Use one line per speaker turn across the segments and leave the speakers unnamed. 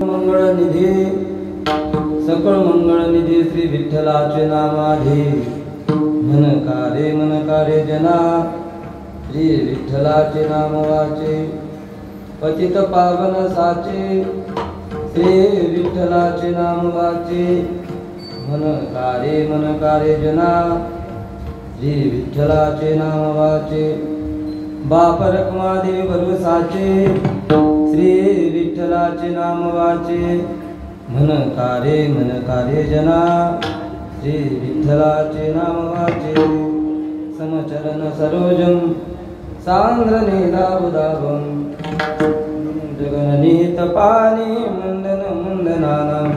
मंगळनिधी सकळ मंगळनिधी श्री विठ्ठलाचे नामाधी मनकारे जना श्री विठ्ठलाचे नाम वाचे पतित पावन साचे श्री विठ्ठलाचे नाम वाचे मनकारे जना श्री विठ्ठलाचे नाम वाचे बाप रखमादेव भरवसाचे श्री विठ्ठलाचे नाम वाचे मनकारे जना श्री विठ्ठलाचे नाम वाचे समचरण सरोजम सांद्रनेदावदावं जगननीत पाणी मुंदनानं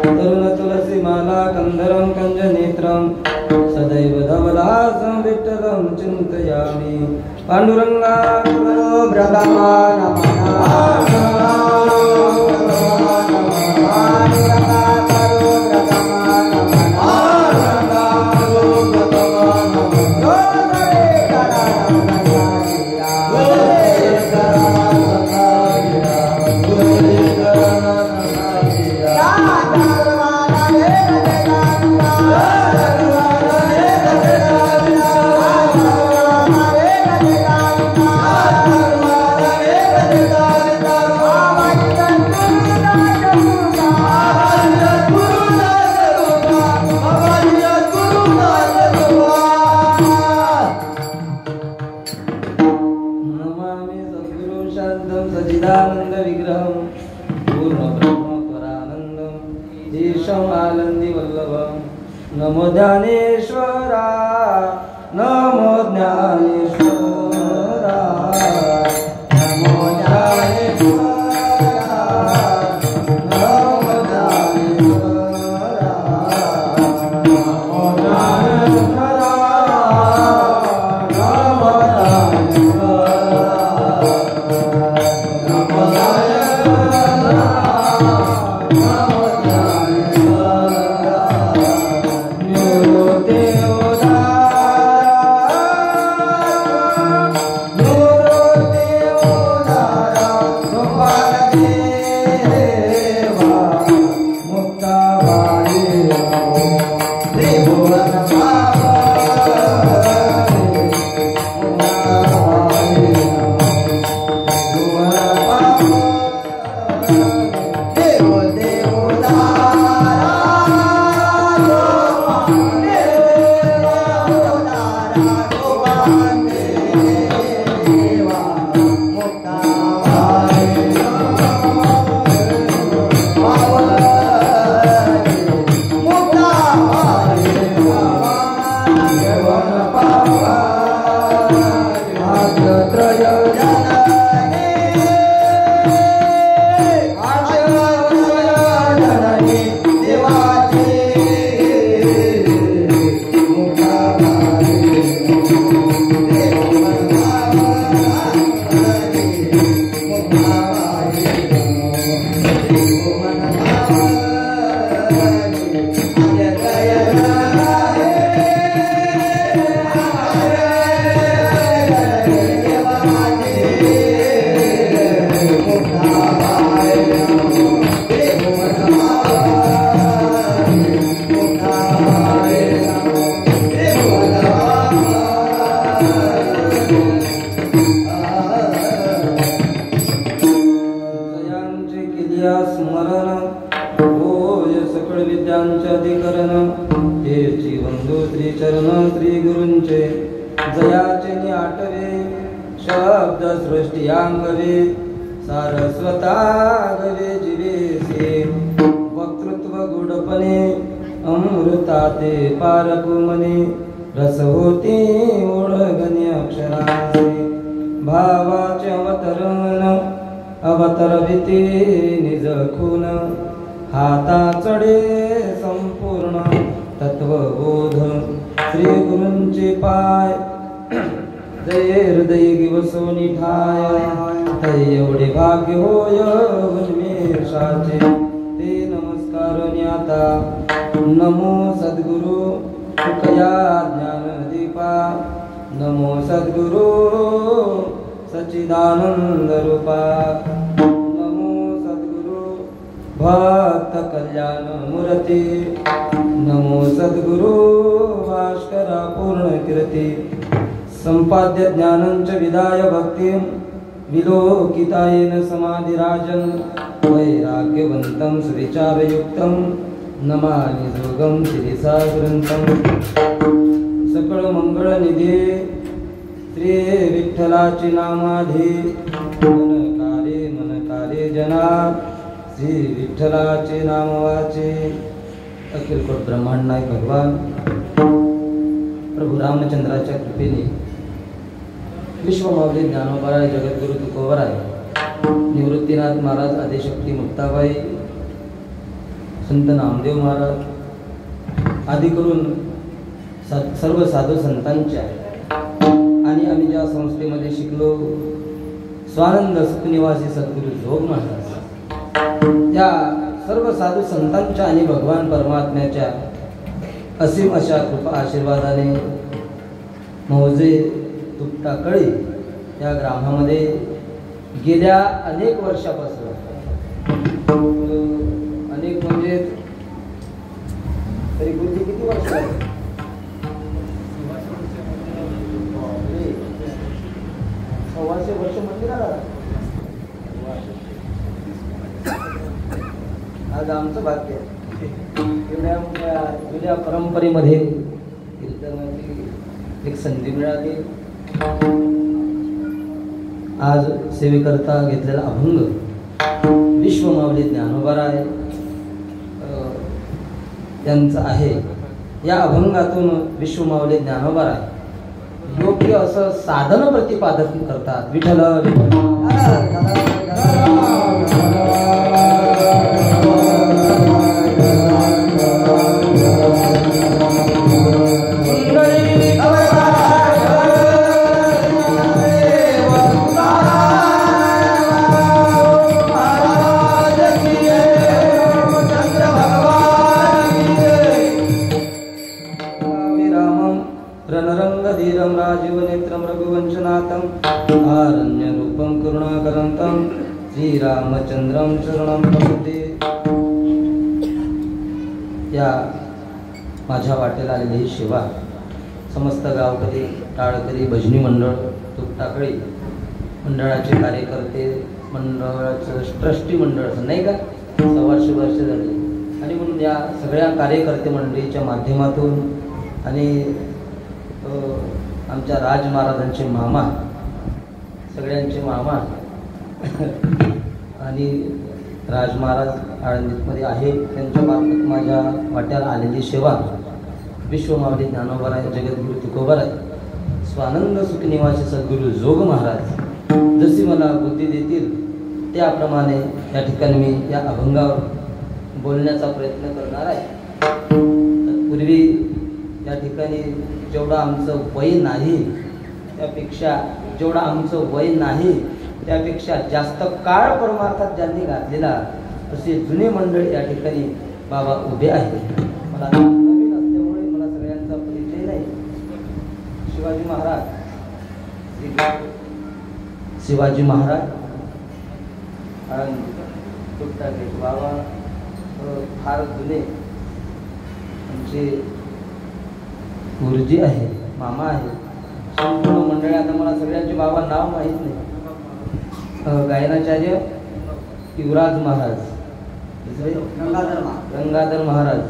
तरुण तुलसी माला कंदरं कंजनेत्रं सदैव धवलासं विठ्ठलं चिन्तयामि पांडुरंगा नमो ज्ञानेश्वरा नमो ज्ञानेश्वरा नमो ज्ञानेश्वरा नमो ज्ञानेश्वरा नमो ज्ञानेश्वरा नमो भक्त कल्याण मूर्ती नमो सद्गुरु भास्करा पूर्ण कीर्ती संपाद्य ज्ञानंच विदाय भक्तिं विलोकितायेन समाधिराजं वैराग्यवन्तं सुविचारयुक्तं नमामि जोगं श्रीसाग्रन्थं सकळ मंगळ निधी श्री विठ्ठलाची नामाधी मनकारे जना श्री विठ्ठलाचे नाम वाचे अखिलकोट ब्रह्मांड नायक भगवान प्रभू रामचंद्राच्या कृपेने विश्वमावली ज्ञानोबाराय जगद्गुरु तुकोबराय निवृत्तीनाथ महाराज आदिशक्ती मुक्ताबाई संत नामदेव महाराज आदी करून सर्व साधू संतांच्या आणि आम्ही ज्या संस्थेमध्ये शिकलो स्वानंद सुखनिवासी सद्गुरु जोग महाराज या सर्व साधू संतांच्या आणि भगवान परमात्म्याच्या असीम अशा कृपा आशीर्वादाने मौजे तुपटाकळी या ग्रामामध्ये गेल्या अनेक वर्षापासून अनेक म्हणजे तरी बुद्धी किती वर्ष आहे 100 वर्ष म्हणजे ना आज आमचं भाग्य एवढ्या जुन्या परंपरेमध्ये कीर्तनाची एक संधी मिळाली. आज सेवेकरता घेतलेला अभंग विश्वमावली ज्ञानोबाराय यांचा आहे. या अभंगातून विश्वमावली ज्ञानोबाराय योग्य असं साधन प्रतिपादन करतात. विठ्ठल रणरंगधीरं राजीवनेत्रं रघुवंशनाथं आरण्यरूपं करुणाकरन्तं श्रीरामचंद्रं शरणं प्रपद्ये. या माझ्या वाटेला आलेली ही सेवा समस्त गावकरी टाळकरी भजनी मंडळ तुपटाकळी मंडळाचे कार्यकर्ते मंडळाचं ट्रस्टी मंडळ नाही का 125 वर्ष झाली आणि म्हणून या सगळ्या कार्यकर्ते मंडळीच्या माध्यमातून आणि आमच्या राज महाराजांचे मामा सगळ्यांचे मामा आणि राज महाराज आळंदीमध्ये आहे त्यांच्या मार्फत माझ्या वाट्याला आलेली सेवा विश्वमावली ज्ञानोबाराय जगद्गुरु तुकोबराय स्वानंद सुखनिवासी सद्गुरु जोग महाराज जशी मला बुद्धी देतील त्याप्रमाणे या ठिकाणी मी या अभंगावर बोलण्याचा प्रयत्न करणार आहे. तत्पूर्वी या ठिकाणी जेवढं आमचं वय नाही त्यापेक्षा जेवढं आमचं वय नाही त्यापेक्षा जास्त काळ परमार्थात ज्यांनी घातलेला असे जुने मंडळी या ठिकाणी बाबा उभे आहेत. मला नवीन असल्यामुळे मला सगळ्यांचा परिचय नाही. शिवाजी महाराज तुपटाकळी बाबा फार जुने आमचे गुरुजी आहे मामा आहे संपूर्ण मंडळी. आता मला सगळ्यांचे बाबा नाव माहीत नाही. गायनाचार्य युवराज महाराज गंगाधर महाराज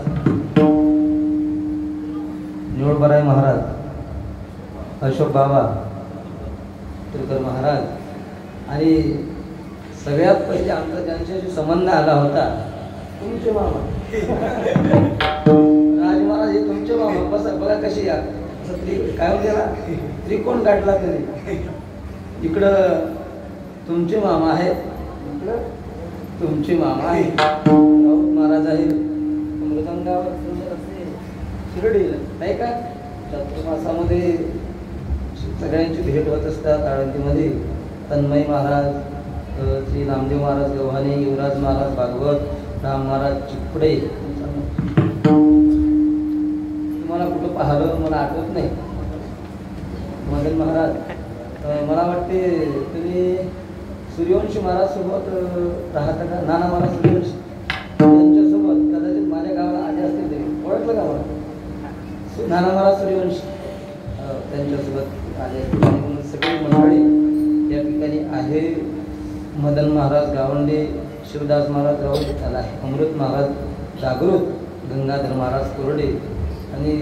निवळबराय महाराज अशोक बाबा तिरकर महाराज आणि सगळ्यात पहिले आमचा ज्यांच्याशी संबंध आला होता तुमचे मामा राज महाराज हे तुमचे मामा. बस बघा कशी या काय म्हणते त्रिकोण काढला तरी इकडं तुमचे मामा आहेत इकडं तुमचे मामा आहे. राऊत महाराज आहे मृदंगावर शिर्डीला नाही का चातुर्मासामध्ये सगळ्यांची भेट होत असतात. आळंदीमध्ये तन्मय महाराज श्री नामदेव महाराज गव्हाणे युवराज महाराज भागवत राम महाराज चिपडे तुम्हाला कुठं पाहिलं मला आठवत नाही. मदन महाराज मला वाटते तुम्ही सूर्यवंशी महाराज सोबत राहता का? नाना महाराज सूर्यवंशी नाना महाराज सूर्यवंशी त्यांच्यासोबत आले म्हणून सगळी मंडळी या ठिकाणी आहे. मदन महाराज गावंडे, शिवदास महाराज राऊत त्याला आहे, अमृत महाराज जागृत, गंगाधर महाराज कोरडे आणि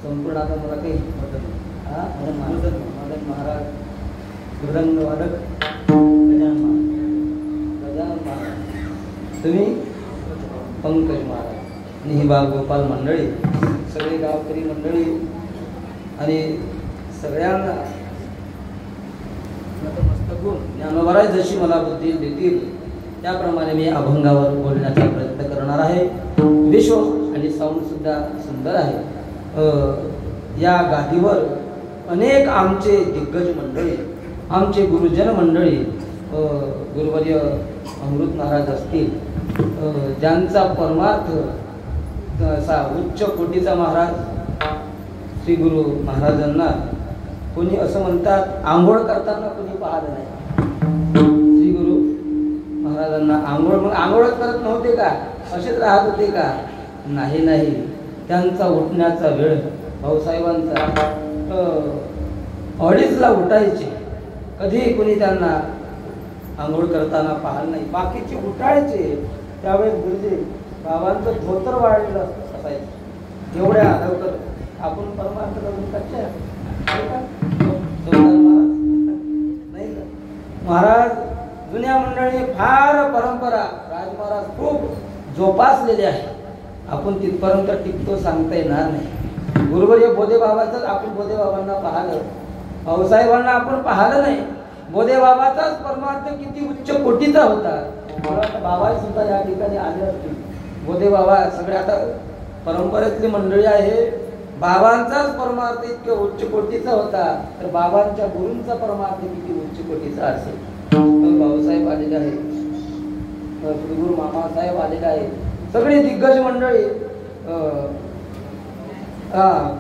संपूर्ण आता मला काही मदन महाराज मृदंग वादक गजानन महाराज, तुम्ही पंकज महाराज आणि ही बालगोपाल मंडळी, सगळे गावकरी मंडळी आणि सगळ्यांना नतमस्तक होऊन ज्ञानोबा जशी मला बुद्धी देतील त्याप्रमाणे मी अभंगावर बोलण्याचा प्रयत्न करणार आहे. विश्व आणि साऊंड सुद्धा सुंदर आहे. या गादीवर अनेक आमचे दिग्गज मंडळी, आमचे गुरुजन मंडळी, गुरुवर्य अमृत महाराज असतील, ज्यांचा परमार्थ असा उच्च कोटीचा महाराज श्री गुरु महाराजांना कोणी असं म्हणतात आंघोळ करताना कोणी पाहिलं नाही. श्री गुरु महाराजांना आंघोळच करत नव्हते का, असेच राहत होते का? नाही नाही, त्यांचा उठण्याचा वेळ भाऊसाहेबांचा 2:30ला उठायचे. कधी कोणी त्यांना आंघोळ करताना पाहिलं नाही. बाकीचे उठायचे त्यावेळेस गुरुजी बाबांचं धोतर वाढलेलं असायचं. एवढ्या लवकर आपण परमार्थ करून कच्च्या नाही का? महाराज जुन्या मंडळी फार परंपरा राज महाराज खूप जोपासलेले आहे. आपण तिथपर्यंत टिकतो सांगता येणार नाही. गुरुवर्य बोधे बाबाचं आपण बोधे बाबांना पाहिलं, भाऊसाहेबांना आपण पाहिलं नाही. बोधे बाबाचाच परमार्थ किती उच्च कोटीचा होता. बाबा सुद्धा या ठिकाणी आले असतील. बोधे बाबा सगळे आता परंपरेतली मंडळी आहे. बाबांचाच परमार्थ इतक्या उच्च कोटीचा होता, तर बाबांच्या गुरूंचा परमार्थ किती उच्च कोटीचा असेल. भाऊसाहेब आलेले आहे, गुरु मामासाहेब आलेले आहे, सगळी दिग्गज मंडळी.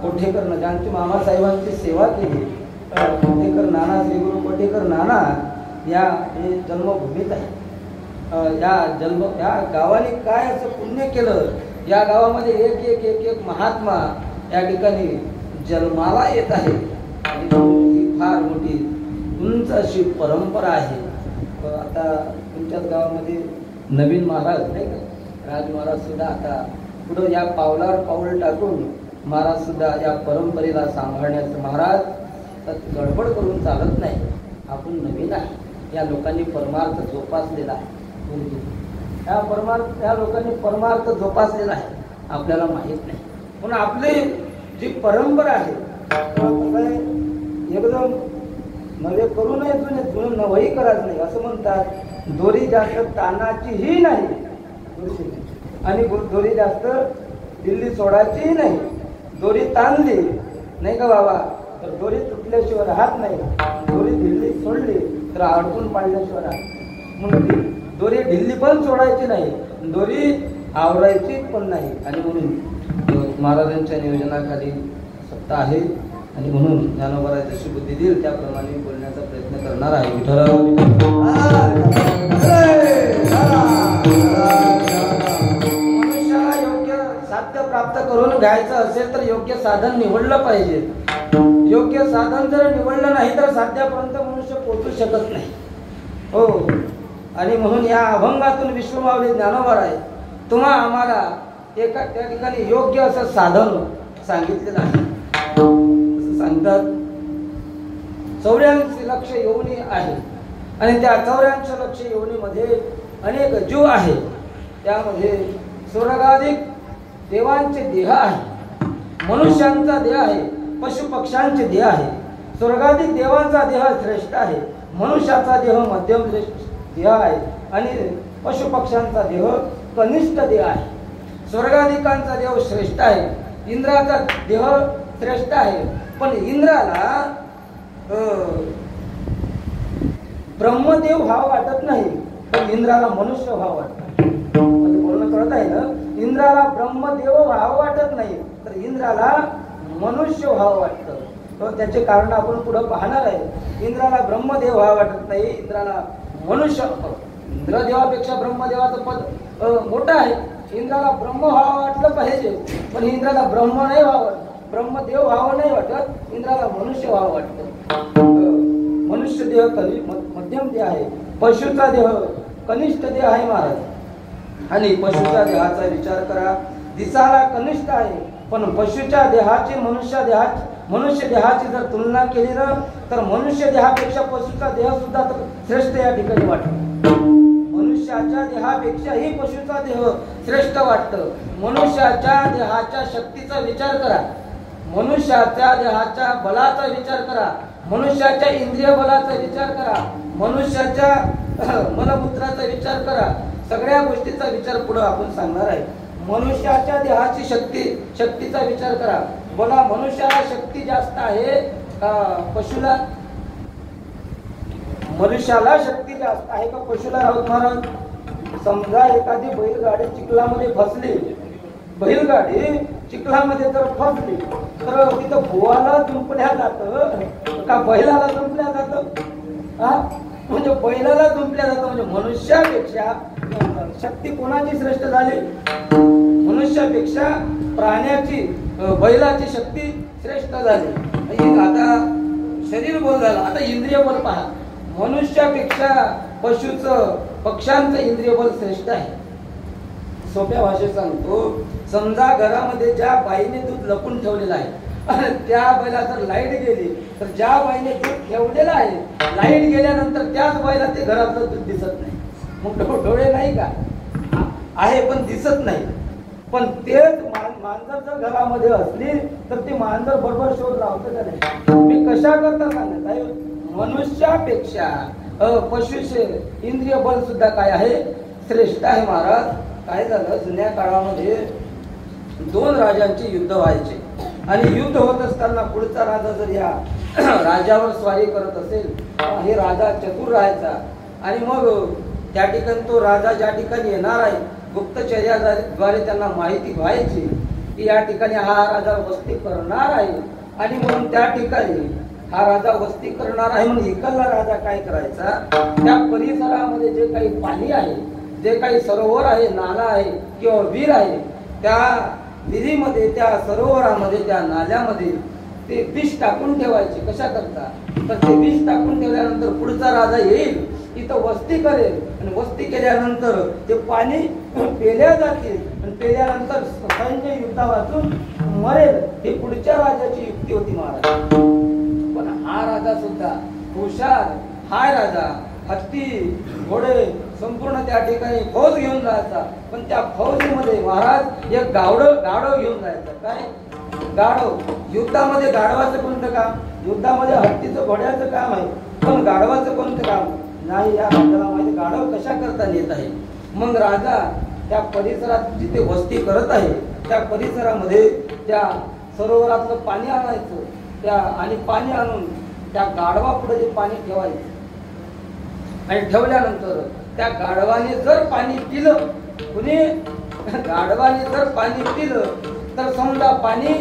कोठेकर ज्यांची मामासाहेबांची सेवा केली, कोठेकर नाना, श्री गुरु कोठेकर नाना या जन्मभूमीत आहे. या गावाने काय असं पुण्य केलं, या गावामध्ये एक एक एक एक महात्मा या ठिकाणी जन्माला येत आहे. आणि ही फार मोठी उंच अशी परंपरा आहे. आता तुमच्याच गावामध्ये नवीन महाराज नाही का, राज महाराज सुद्धा आता पुढं या पावलावर पाऊल टाकून महाराज सुद्धा या परंपरेला सांभाळण्याचं. महाराज गडबड करून चालत नाही, आपण नवीन आहे. या लोकांनी परमार्थ जोपासलेला आहे. या लोकांनी परमार्थ जोपासलेला आहे, आपल्याला माहीत नाही. पण आपली जी परंपरा आहे एकदम नवे करू नये, जुनं नवही करायचं नाही असं म्हणतात. दोरी जास्त ताणाचीही नाही आणि दोरी जास्त दिल्ली सोडायचीही नाही. दोरी ताणली नाही का बाबा तर दोरी तुटल्याशिवाय राहत नाही. दोरी दिल्ली सोडली तर अडकून पाडल्याशिवाय राहत. म्हणून दोरी ढिल्ली पण सोडायची नाही, दोरी आवरायची पण नाही. आणि म्हणून महाराजांच्या नियोजनाखाली सत्ता आहे आणि म्हणून ज्ञानोबा जशी बुद्धी देईल त्याप्रमाणे बोलण्याचा प्रयत्न करणार आहे. मनुष्याला योग्य साध्य प्राप्त करून घ्यायचं असेल तर योग्य साधन निवडलं पाहिजे. योग्य साधन जर निवडलं नाही तर साध्यापर्यंत मनुष्य पोहोचू शकत नाही. हो, आणि म्हणून या अभंगातून विश्वमावली ज्ञानोबा आहे तुम्हा आम्हाला एका त्या ठिकाणी योग्य असं साधन सांगितलेलं आहे. असं सांगतात 84 लक्ष योनी आहे आणि त्या 84 लक्ष योनीमध्ये अनेक जीव आहे. त्यामध्ये स्वर्गाधिक देवांचे देह आहे, मनुष्यांचा देह आहे, पशु पक्ष्यांचे देह आहे. स्वर्गाधिक देवांचा देह श्रेष्ठ आहे, मनुष्याचा देह मध्यम देह आहे आणि पशु पक्ष्यांचा देह कनिष्ठ देह आहे. स्वर्गाधिकांचा देह श्रेष्ठ आहे, इंद्राचा देह श्रेष्ठ आहे. पण इंद्राला ब्रह्मदेव भाव वाटत नाही, पण इंद्राला मनुष्य भाव वाटतो. बोलणं कळत आहे ना? इंद्राला ब्रह्मदेव भाव वाटत नाही तर इंद्राला मनुष्य भाव वाटतं. त्याचे कारण आपण पुढे पाहणार आहे. इंद्राला ब्रह्मदेव भाव वाटत नाही, इंद्राला मनुष्य. इंद्रदेवापेक्षा ब्रह्मदेवाचं पद मोठं आहे. इंद्राला ब्रह्म भाव वाटलं पाहिजे, पण इंद्राला ब्रह्म नाही भाव वाटत. ब्रह्मदेव व्हावं नाही वाटत, इंद्राला मनुष्य व्हावं वाटतं. मनुष्य देह मध्यम देह आहे, पशुचा देह कनिष्ठ देह आहे महाराज. आणि पशुच्या देहाचा विचार करा, दिसाला कनिष्ठ आहे, पण पशुच्या देहाची मनुष्य देहाची जर तुलना केली ना तर मनुष्य देहापेक्षा पशुचा देह सुद्धा श्रेष्ठ या ठिकाणी वाटतो. मनुष्याच्या देहापेक्षाही पशुचा देह श्रेष्ठ वाटतं. मनुष्याच्या देहाच्या शक्तीचा विचार करा, मनुष्याच्या देहाच्या बलाचा विचार करा, मनुष्याच्या इंद्रिय बलाचा विचार करा, मनुष्याच्या मनमूत्राचा विचार करा, सगळ्या गोष्टीचा विचार पुढे आपण सांगणार आहे. मनुष्याच्या देहाची शक्तीचा विचार करा. बोला, मनुष्याला शक्ती जास्त आहे का पशुला? मनुष्याला शक्ती जास्त आहे का पशुला? राऊत महाराज, समजा एखादी बैलगाडी चिखलामध्ये फसली, बैलगाडी चिखलामध्ये जर फसली तर तिथं भुवाला जुंपल्या जातं का बैलाला जुंपल्या जातं? म्हणजे बैलाला जुंपल्या जातं. म्हणजे मनुष्यापेक्षा शक्ती कोणाची श्रेष्ठ झाली? मनुष्यापेक्षा प्राण्याची, बैलाची शक्ती श्रेष्ठ झाली. आता शरीर बल झालं, आता इंद्रिय बल पहा. मनुष्यापेक्षा पक्ष्यांचं इंद्रिय बल श्रेष्ठ आहे. सोप्या भाषेत सांगतो, समजा घरामध्ये ज्या बाईने दूध लपून ठेवलेलं आहे, त्या बाईला जर लाईट गेली तर ज्या बाईने दूध ठेवलेलं आहे, लाईट गेल्यानंतर त्याच बाईला ते घरातलं दूध दिसत नाही. मग डोळे नाही का आहे पण दिसत नाही. पण तेच मांजर जर घरामध्ये असली तर ती मांजर बरोबर शोध लावतं का नाही? मी कशा करता सांगत आहे, मनुष्यापेक्षा पशुचे इंद्रिय बल सुद्धा काय आहे? श्रेष्ठ आहे महाराज. काय झालं, जुन्या काळामध्ये दोन राजांचे युद्ध व्हायचे आणि युद्ध होत असताना पुढचा राजा जर या राजावर स्वारी करत असेल, हे राजा चतुर राहायचा. आणि मग त्या ठिकाणी तो राजा ज्या ठिकाणी येणार आहे, गुप्तचर्याद्वारे त्यांना माहिती व्हायची की या ठिकाणी हा राजा वस्ती करणार आहे. आणि म्हणून त्या ठिकाणी हा राजा वस्ती करणार आहे म्हणून इकडला राजा काय करायचा, त्या परिसरामध्ये जे काही पाणी आहे, जे काही सरोवर आहे, नाला आहे किंवा विहीर आहे, त्या विहिरीमध्ये, त्या सरोवरामध्ये, त्या नाल्यामध्ये ते विष टाकून ठेवायचे. कशा करता, तर ते विष टाकून ठेवल्यानंतर पुढचा राजा येईल, इथं वस्ती करेल आणि वस्ती केल्यानंतर ते पाणी पेल्या जातील आणि पेल्यानंतर सैन्य युद्धा वाचून मरेल. ही पुढच्या राजाची युक्ती होती महाराज. पण हा राजा सुद्धा हुशार, हाय राजा, हत्ती घोडे संपूर्ण त्या ठिकाणी फौज घेऊन जायचा. पण त्या फौजीमध्ये महाराज एक गाढव घेऊन जायचं. काय गाढव? युद्धामध्ये गाढवाचं कोणतं काम? युद्धामध्ये हत्तीचं घोड्याचं काम आहे, पण गाढवाचं कोणतं काम नाही. या राजाला माहिती गाढव कशा करता येत आहे. मग राजा त्या परिसरात जिथे वस्ती करत आहे त्या परिसरामध्ये त्या सरोवरातलं पाणी आणायचं, त्या आणि पाणी आणून त्या गाढवा पुढे ते पाणी ठेवायचं. आणि ठेवल्यानंतर त्या गाढवाने जर पाणी पिलं, कुणी गाढवाने जर पाणी पिलं तर समजा पाणी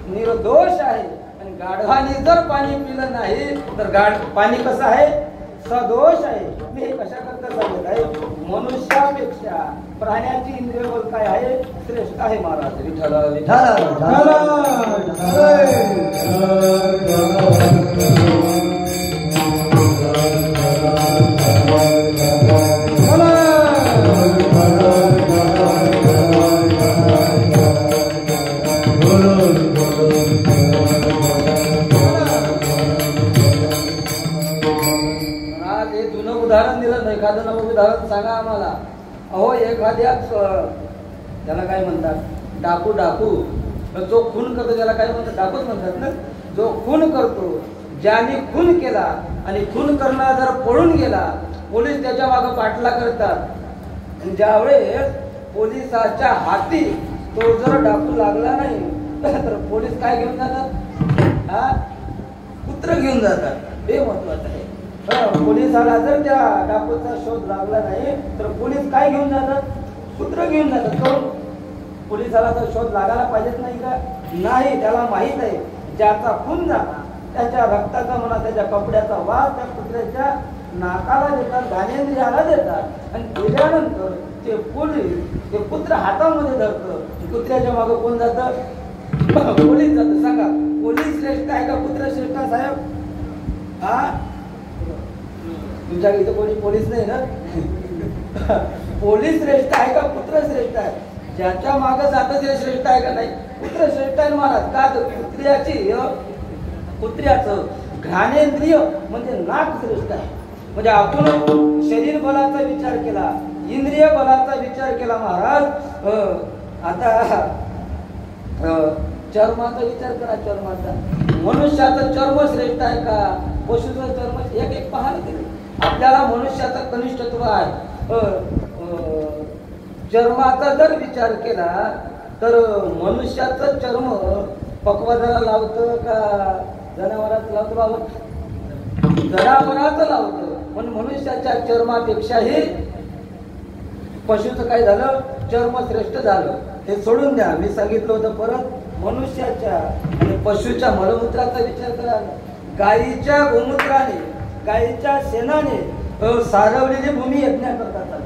निर्दोष आहे. आणि गाढवाने जर पाणी पिलं नाही तर पाणी कसं आहे? सदोष आहे. मी हे कशा करता सांगत आहे, मनुष्यापेक्षा प्राण्याची इंद्रिय बल काय आहे? श्रेष्ठ आहे महाराज. विठ्ठल उदाहरण दिलं, एखादं नवं उदाहरण सांगा आम्हाला. अहो, एखाद्याच त्याला काय म्हणतात, डाकू जो खून करतो त्याला काय म्हणतात? डाकूच म्हणतात ना. जो खून करतो, ज्याने खून केला आणि खून करणारा जर पळून गेला, पोलीस त्याच्या मागे पाठला करतात. आणि ज्यावेळेस पोलिसाच्या हाती तो जर डाकू लागला नाही तर पोलीस काय घेऊन जातात? कुत्र घेऊन जातात. हे महत्वाचं आहे. पोलिसाला जर त्या डाकूचा शोध लागला नाही तर पोलीस काय घेऊन जातात? कुत्र घेऊन जातात. कोण? पोलिसाला तर शोध लागायला पाहिजेत नाही का? नाही. त्याला माहित आहे ज्याचा खून झाला त्याच्या रक्ताचा म्हणा, त्याच्या कपड्याचा वास त्या कुत्र्याच्या नाकाला देतात, घाणेंद्रियाला देतात. आणि गेल्यानंतर ते पोलीस ते कुत्र हातामध्ये धरतं. कुत्र्याच्या मागे कोण जातं? पोलीस जातो. सांगा, पोलीस श्रेष्ठ आहे का पुत्र श्रेष्ठ आहे साहेब? हा, तुमच्या इथं कोणी पोलीस नाही ना? पोलीस श्रेष्ठ आहे का पुत्र श्रेष्ठ आहे? ज्याच्या मागे जातं ते श्रेष्ठ आहे का नाही? पुत्र श्रेष्ठ आहे महाराज. का तर पुत्र्याचं घ्राणेंद्रिय म्हणजे नाक श्रेष्ठ आहे. म्हणजे आपण शरीर बलाचा विचार केला, इंद्रिय बलाचा विचार केला महाराज. आता चर्माचा विचार करा. चर्माचा, मनुष्याचं चर्म श्रेष्ठ आहे का पशुचं चर्म? एक पाहायला गेले आपल्याला मनुष्याचा कनिष्ठत्व आहे. चर्माचा जर विचार केला तर मनुष्याचं चर्म पक्वादाला लावतं का जनावराचं लावतं? बाबा, जनावराचं लावतं. पण मनुष्याच्या चर्मापेक्षाही पशुचं काय झालं? चर्म श्रेष्ठ झालं. हे सोडून द्या, मी सांगितलं होतं परत मनुष्याच्या आणि पशुच्या मलमूत्राचा विचार करा. गायीच्या गोमूत्राने, गायीच्या शेणाने सारवलेली भूमी यज्ञ करतात.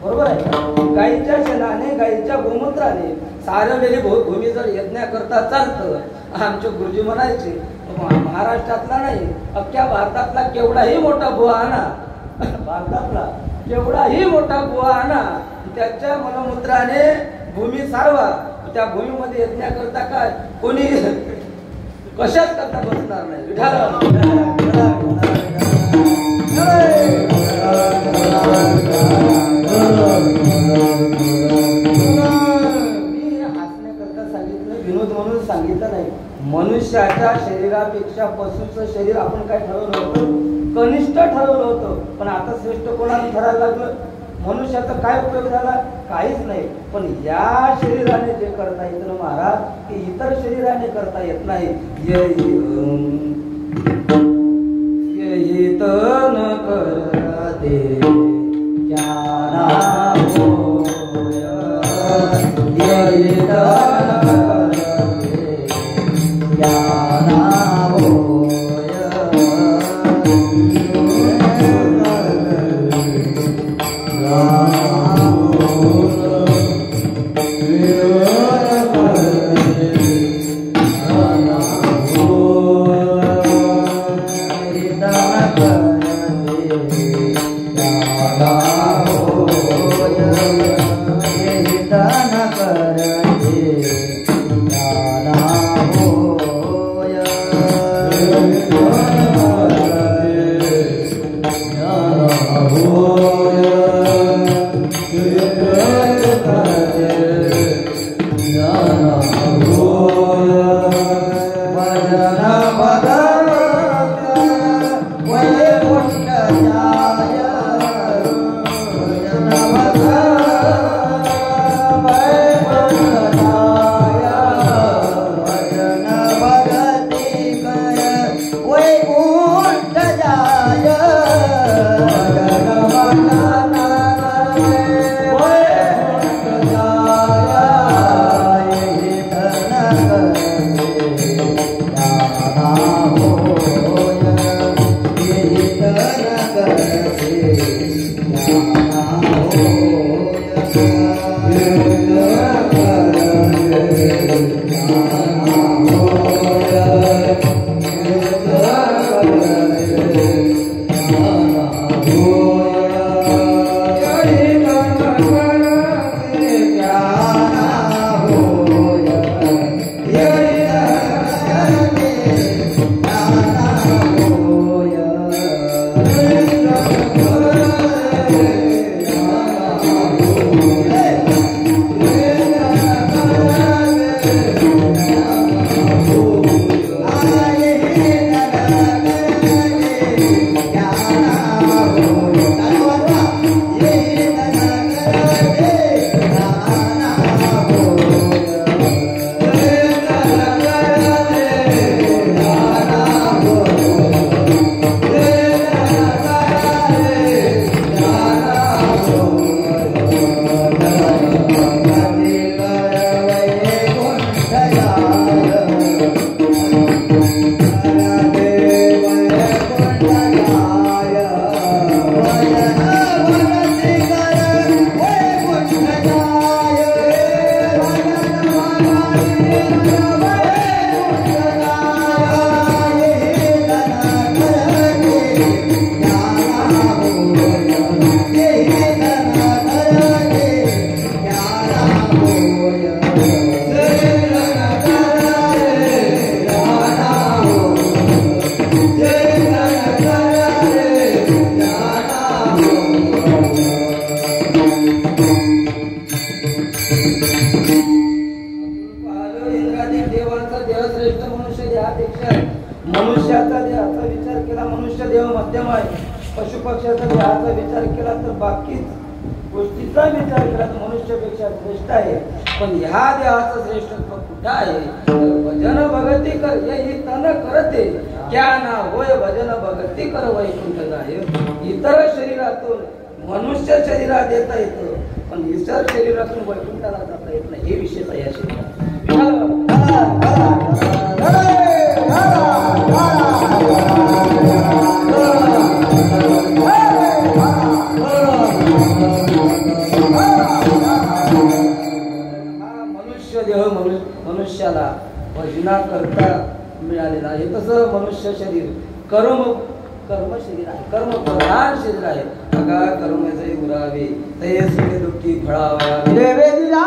बरोबर आहे? गायीच्या शेणाने, गायीच्या गोमूत्राने सारवलेली भूमी जर यज्ञ करता चालतं. आमचे गुरुजी म्हणायचे महाराष्ट्रातला नाही, अख्ख्या भारतातला केवढाही मोठा बुवा आणा, भारतातला केवढाही मोठा बुवा आणा, त्याच्या मलमूत्राने भूमी सारवा, त्या भूमीमध्ये यज्ञ करता काय कोणी कशाच करता बसणार नाही. मी हसण्याकरता सांगितलं, विनोद म्हणून सांगितलं नाही. मनुष्याच्या शरीरापेक्षा पशुचं शरीर आपण काय ठरवलं होतं? कनिष्ठ ठरवलं होतं. पण आता श्रेष्ठ कोणाला ठरायला लागलं? मनुष्याचा काय उपयोग झाला? काहीच नाही. पण या शरीराने जे करता येत ना महाराज, ते इतर शरीराने करता येत नाही. येत न करते ज्ञाना होय, येत न करते ज्ञाना होय. इंद्रादी देवांचा देह श्रेष्ठ मनुष्य देहापेक्षा मनुष्याचा देहाचा विचार केला मनुष्य देह मध्यम आहे पशु पक्ष्याचा देहाचा विचार केला तर बाकीच गोष्टीचा विचार केला तर मनुष्यापेक्षा श्रेष्ठ आहे पण ह्या देहाचं श्रेष्ठत्व कुठं आहे भजन भगती कर हे तन करते क्या ना होय भजन भगती कर वैकुंठ जाय इतर शरीरातून मनुष्य शरीरात येता येतं पण इतर शरीरातून वैकुंठाला जाता येत नाही हे विशेष आहे या शरीरात मनुष्याला भजना करता मिळालेला आहे तसं मनुष्य शरीर कर्म शरीर आहे कर्म प्रधान शरीर आहे बघा कर्म जे उरावे ते सुखे दुःखी फळावा देवेला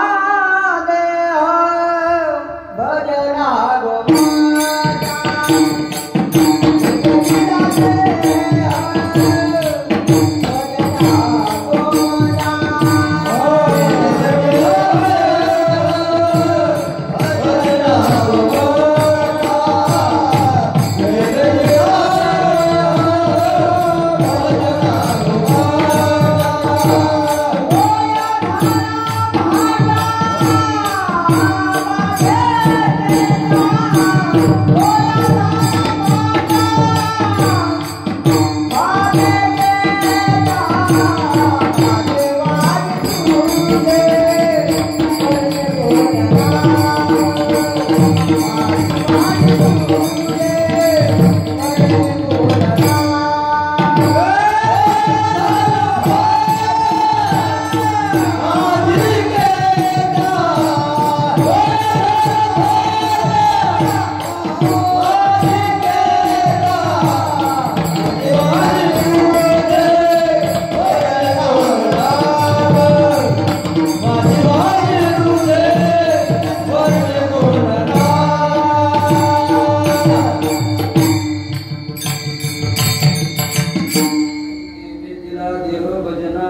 भजना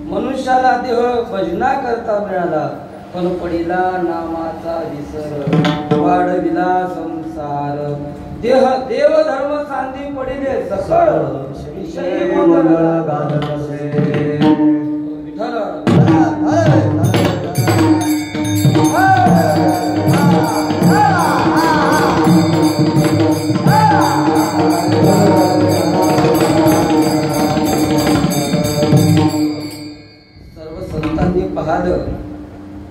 मनुष्याला देह भजना करता मिळाला पण पडिला नामाचा विसर वाढविला संसार देह देव धर्म सांधी पडिले सकळ विषय मंगळ गात बसे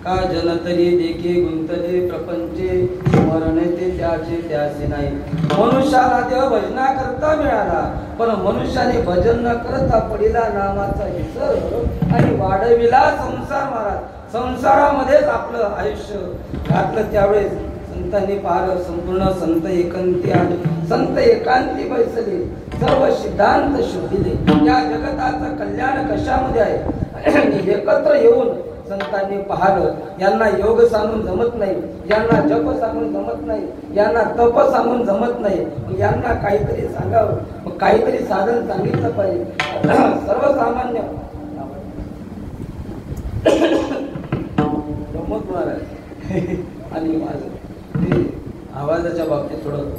का जनतरी देखे गुंतले प्रपंचे स्मरण ते त्याचे त्याचे नाही मनुष्याला देव भजना करता मिळाला पण मनुष्याने भजन न करता पडिला नामाचा विसर आणि वाढविला संसार महाराज संसारामध्येच आपलं आयुष्य घातलं त्यावेळेस संतांनी पाहिलं संपूर्ण संत एकांती आणि संत एकांती बैसले सर्व सिद्धांत शुद्धीले या जगताचं कल्याण कशामध्ये आहे एकत्र येऊन संतांनी पाहिलं यांना योग सांगून जमत नाही यांना जप सांगून जमत नाही यांना तप सांगून जमत नाही यांना काहीतरी सांगावं मग काहीतरी साधन सांगितलं पाहिजे सर्वसामान्य गमत महाराज आणि माझं आवाजाच्या बाबतीत थोडं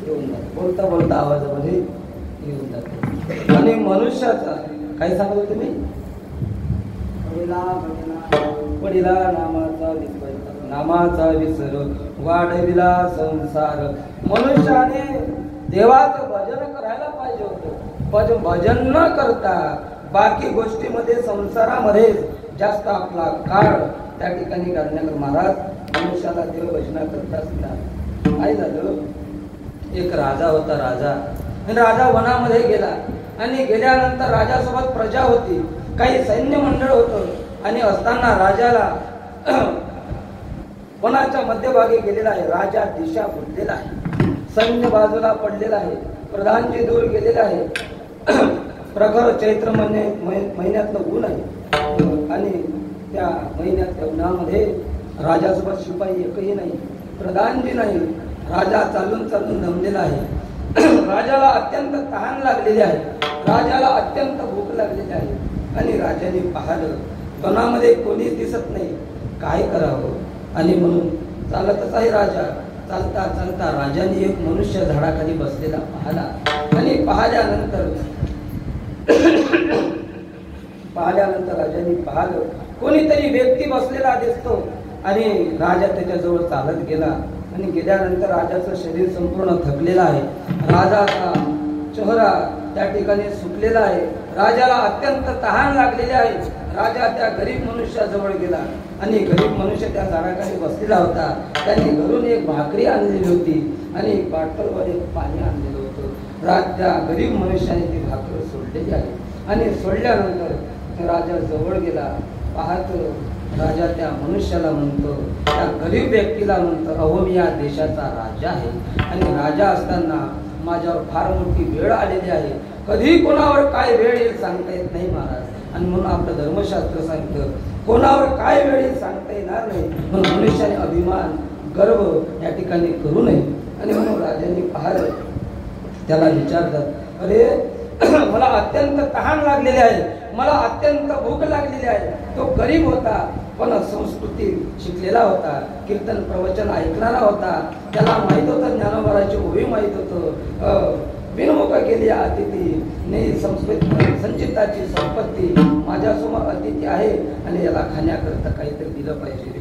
येऊन जात बोलता बोलता आवाजामध्ये येऊन जात आणि मनुष्याचा काय सांगत होते मी पडिला नामाचा विसर वाढविला संसार मनुष्याने देवाचं भजन करायला पाहिजे होतं पण भजन न करता बाकी गोष्टीमध्ये संसारामध्ये जास्त आपला काळ त्या ठिकाणी घालण्याकर महाराज मनुष्याला देव भजना करता काय झालं एक राजा होता राजा वनामध्ये गेला आणि गेल्यानंतर राजासोबत प्रजा होती काही सैन्य मंडळ होतं आणि असताना राजाला वनाच्या मध्यभागी गेलेला आहे राजा दिशा बुडलेला आहे सैन्य बाजूला पडलेला आहे प्रधानजी दूर गेलेला आहे प्रखर चैत्र महिन्यातलं ऊन आहे आणि त्या महिन्यातल्या उन्हामध्ये राजासोबत शिपाई एकही नाही प्रधानजी नाही राजा चालून दमलेला आहे राजाला अत्यंत तहान लागलेली आहे राजाला अत्यंत भूक लागलेली आहे आणि राजाने पाहिलं वनामध्ये कोणीच दिसत नाही, काय करावं. आणि म्हणून चालतच आहे राजा. चालता चालता राजाने एक मनुष्य झाडाखाली बसलेला पाहिला. आणि पाहिल्यानंतर राजाने पाहिलं कोणीतरी व्यक्ती बसलेला दिसतो. आणि राजा त्याच्याजवळ चालत गेला. आणि गेल्यानंतर राजाचं शरीर संपूर्ण थकलेलं आहे. राजाचा चेहरा त्या ठिकाणी सुकलेला आहे. राजाला अत्यंत तहान लागलेली आहे. राजा त्या गरीब मनुष्याजवळ गेला आणि गरीब मनुष्य त्या झाडाखाली बसलेला होता. त्याने घरून एक भाकरी आणलेली होती आणि एक बाटलवर एक पाणी आणलेलं होतं. त्या गरीब मनुष्याने ती भाकरी सोडलेली आहे. आणि सोडल्यानंतर राजा जवळ गेला. पाहतो राजा त्या मनुष्याला म्हणतो, त्या गरीब व्यक्तीला म्हणतो, अहो मी या देशाचा राजा आहे आणि राजा असताना माझ्यावर फार मोठी वेळ आलेली आहे. कधी कोणावर काय वेळ येईल सांगता येत नाही महाराज. आणि म्हणून आपलं धर्मशास्त्र सांगतं कोणावर काय वेळ येईल सांगता येणार नाही. म्हणून मनुष्याने अभिमान गर्व या ठिकाणी करू नये. आणि म्हणून राजांनी पाहिलं, त्याला विचारतात, अरे मला अत्यंत तहान लागलेली आहे, मला अत्यंत भूक लागलेली आहे. तो गरीब होता पण संस्कृती शिकलेला होता, कीर्तन प्रवचन ऐकणारा होता. त्याला माहित होतं ज्ञानोबाराची ओवी माहित होतं. बिनमुख गेली अतिथी ने संस्कृत संचिताची संपत्ती माझ्यासमोर अतिथी आहे आणि याला खाण्याकरता काहीतरी दिलं पाहिजे.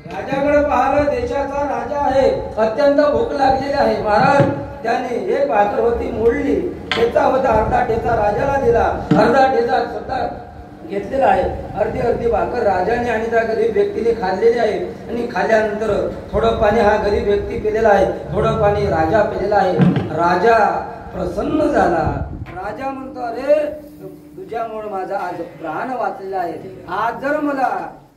राजाकडे पाहिलं, देशाचा राजा आहे, अत्यंत भूक लागलेली आहे. महाराज त्याने एक भाकर होती मोडली, ठेचा होता, अर्धा ठेचा राजाला दिला, अर्धा ठेचा स्वतः घेतलेला आहे. अर्धी अर्धी भाकर राजाने आणि त्या गरीब व्यक्तीने खाल्लेली आहे. आणि खाल्ल्यानंतर थोडं पाणी हा गरीब व्यक्ती पिलेला आहे, थोडं पाणी राजा पिलेला आहे. राजा प्रसन्न झाला. राजा म्हणतो, अरे तुझ्यामुळे माझा आज प्राण वाचलेला आहे. आज जर मला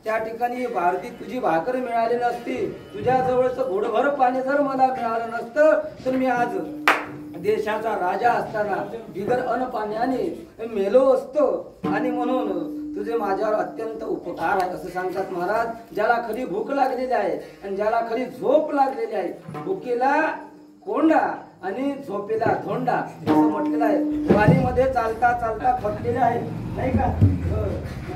त्या ठिकाणी भारती तुझी भाकर मिळाली नसती, तुझ्या जवळचं घोडभर पाणी जर मला मिळालं नसतं, तर मी आज देशाचा राजा असताना बिगर अन्न पाण्याने मेलो असतो. आणि म्हणून तुझे माझ्यावर अत्यंत उपकार आहे असं सांगतात महाराज. ज्याला खरी भूक लागलेली आहे आणि ज्याला खरी झोप लागलेली आहे, भुकेला कोंडा आणि झोपेला धोंडा असं म्हटलेलं आहे. वारीमध्ये चालता चालता थकलेले आहे, नाही का?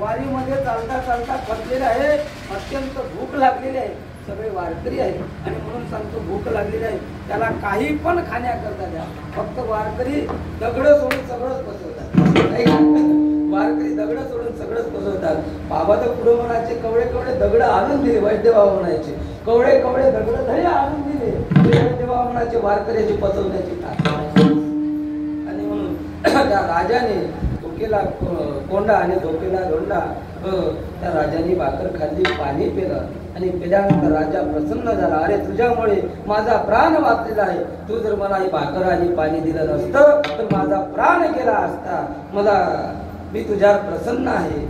वारीमध्ये चालता चालता थकलेले आहे, अत्यंत भूक लागलेली आहे. सगळे वारकरी आहे आणि म्हणून सांगतो भूक लागलेली आहे, त्याला काही पण खाण्याकरता द्या. फक्त वारकरी दगड सोडून सगळंच बसवतात, नाही का? वारकरी दगड सोडून सगळंच बसवतात. बाबा तर पुढे म्हणायचे, कवळे कवळे दगड आणून दिले. वैद्य बाबा म्हणायचे, कवळे कवळे दगड धरे आणून दिले. वैद्य बाबा म्हणायचे, वारकऱ्याची पचवण्याची ताकद. आणि म्हणून त्या राजाने भुकेला कोंडा आणि धोकेला धोंडा, त्या राजाने भाकर खाल्ली, पाणी पिलं. आणि पिल्यानंतर राजा प्रसन्न झाला. अरे तुझ्यामुळे माझा प्राण वाचलेला आहे. तू जर मला ही भाकर आणि पाणी दिलं नसतं तर माझा प्राण गेला असता. मी तुझ्यावर प्रसन्न आहे.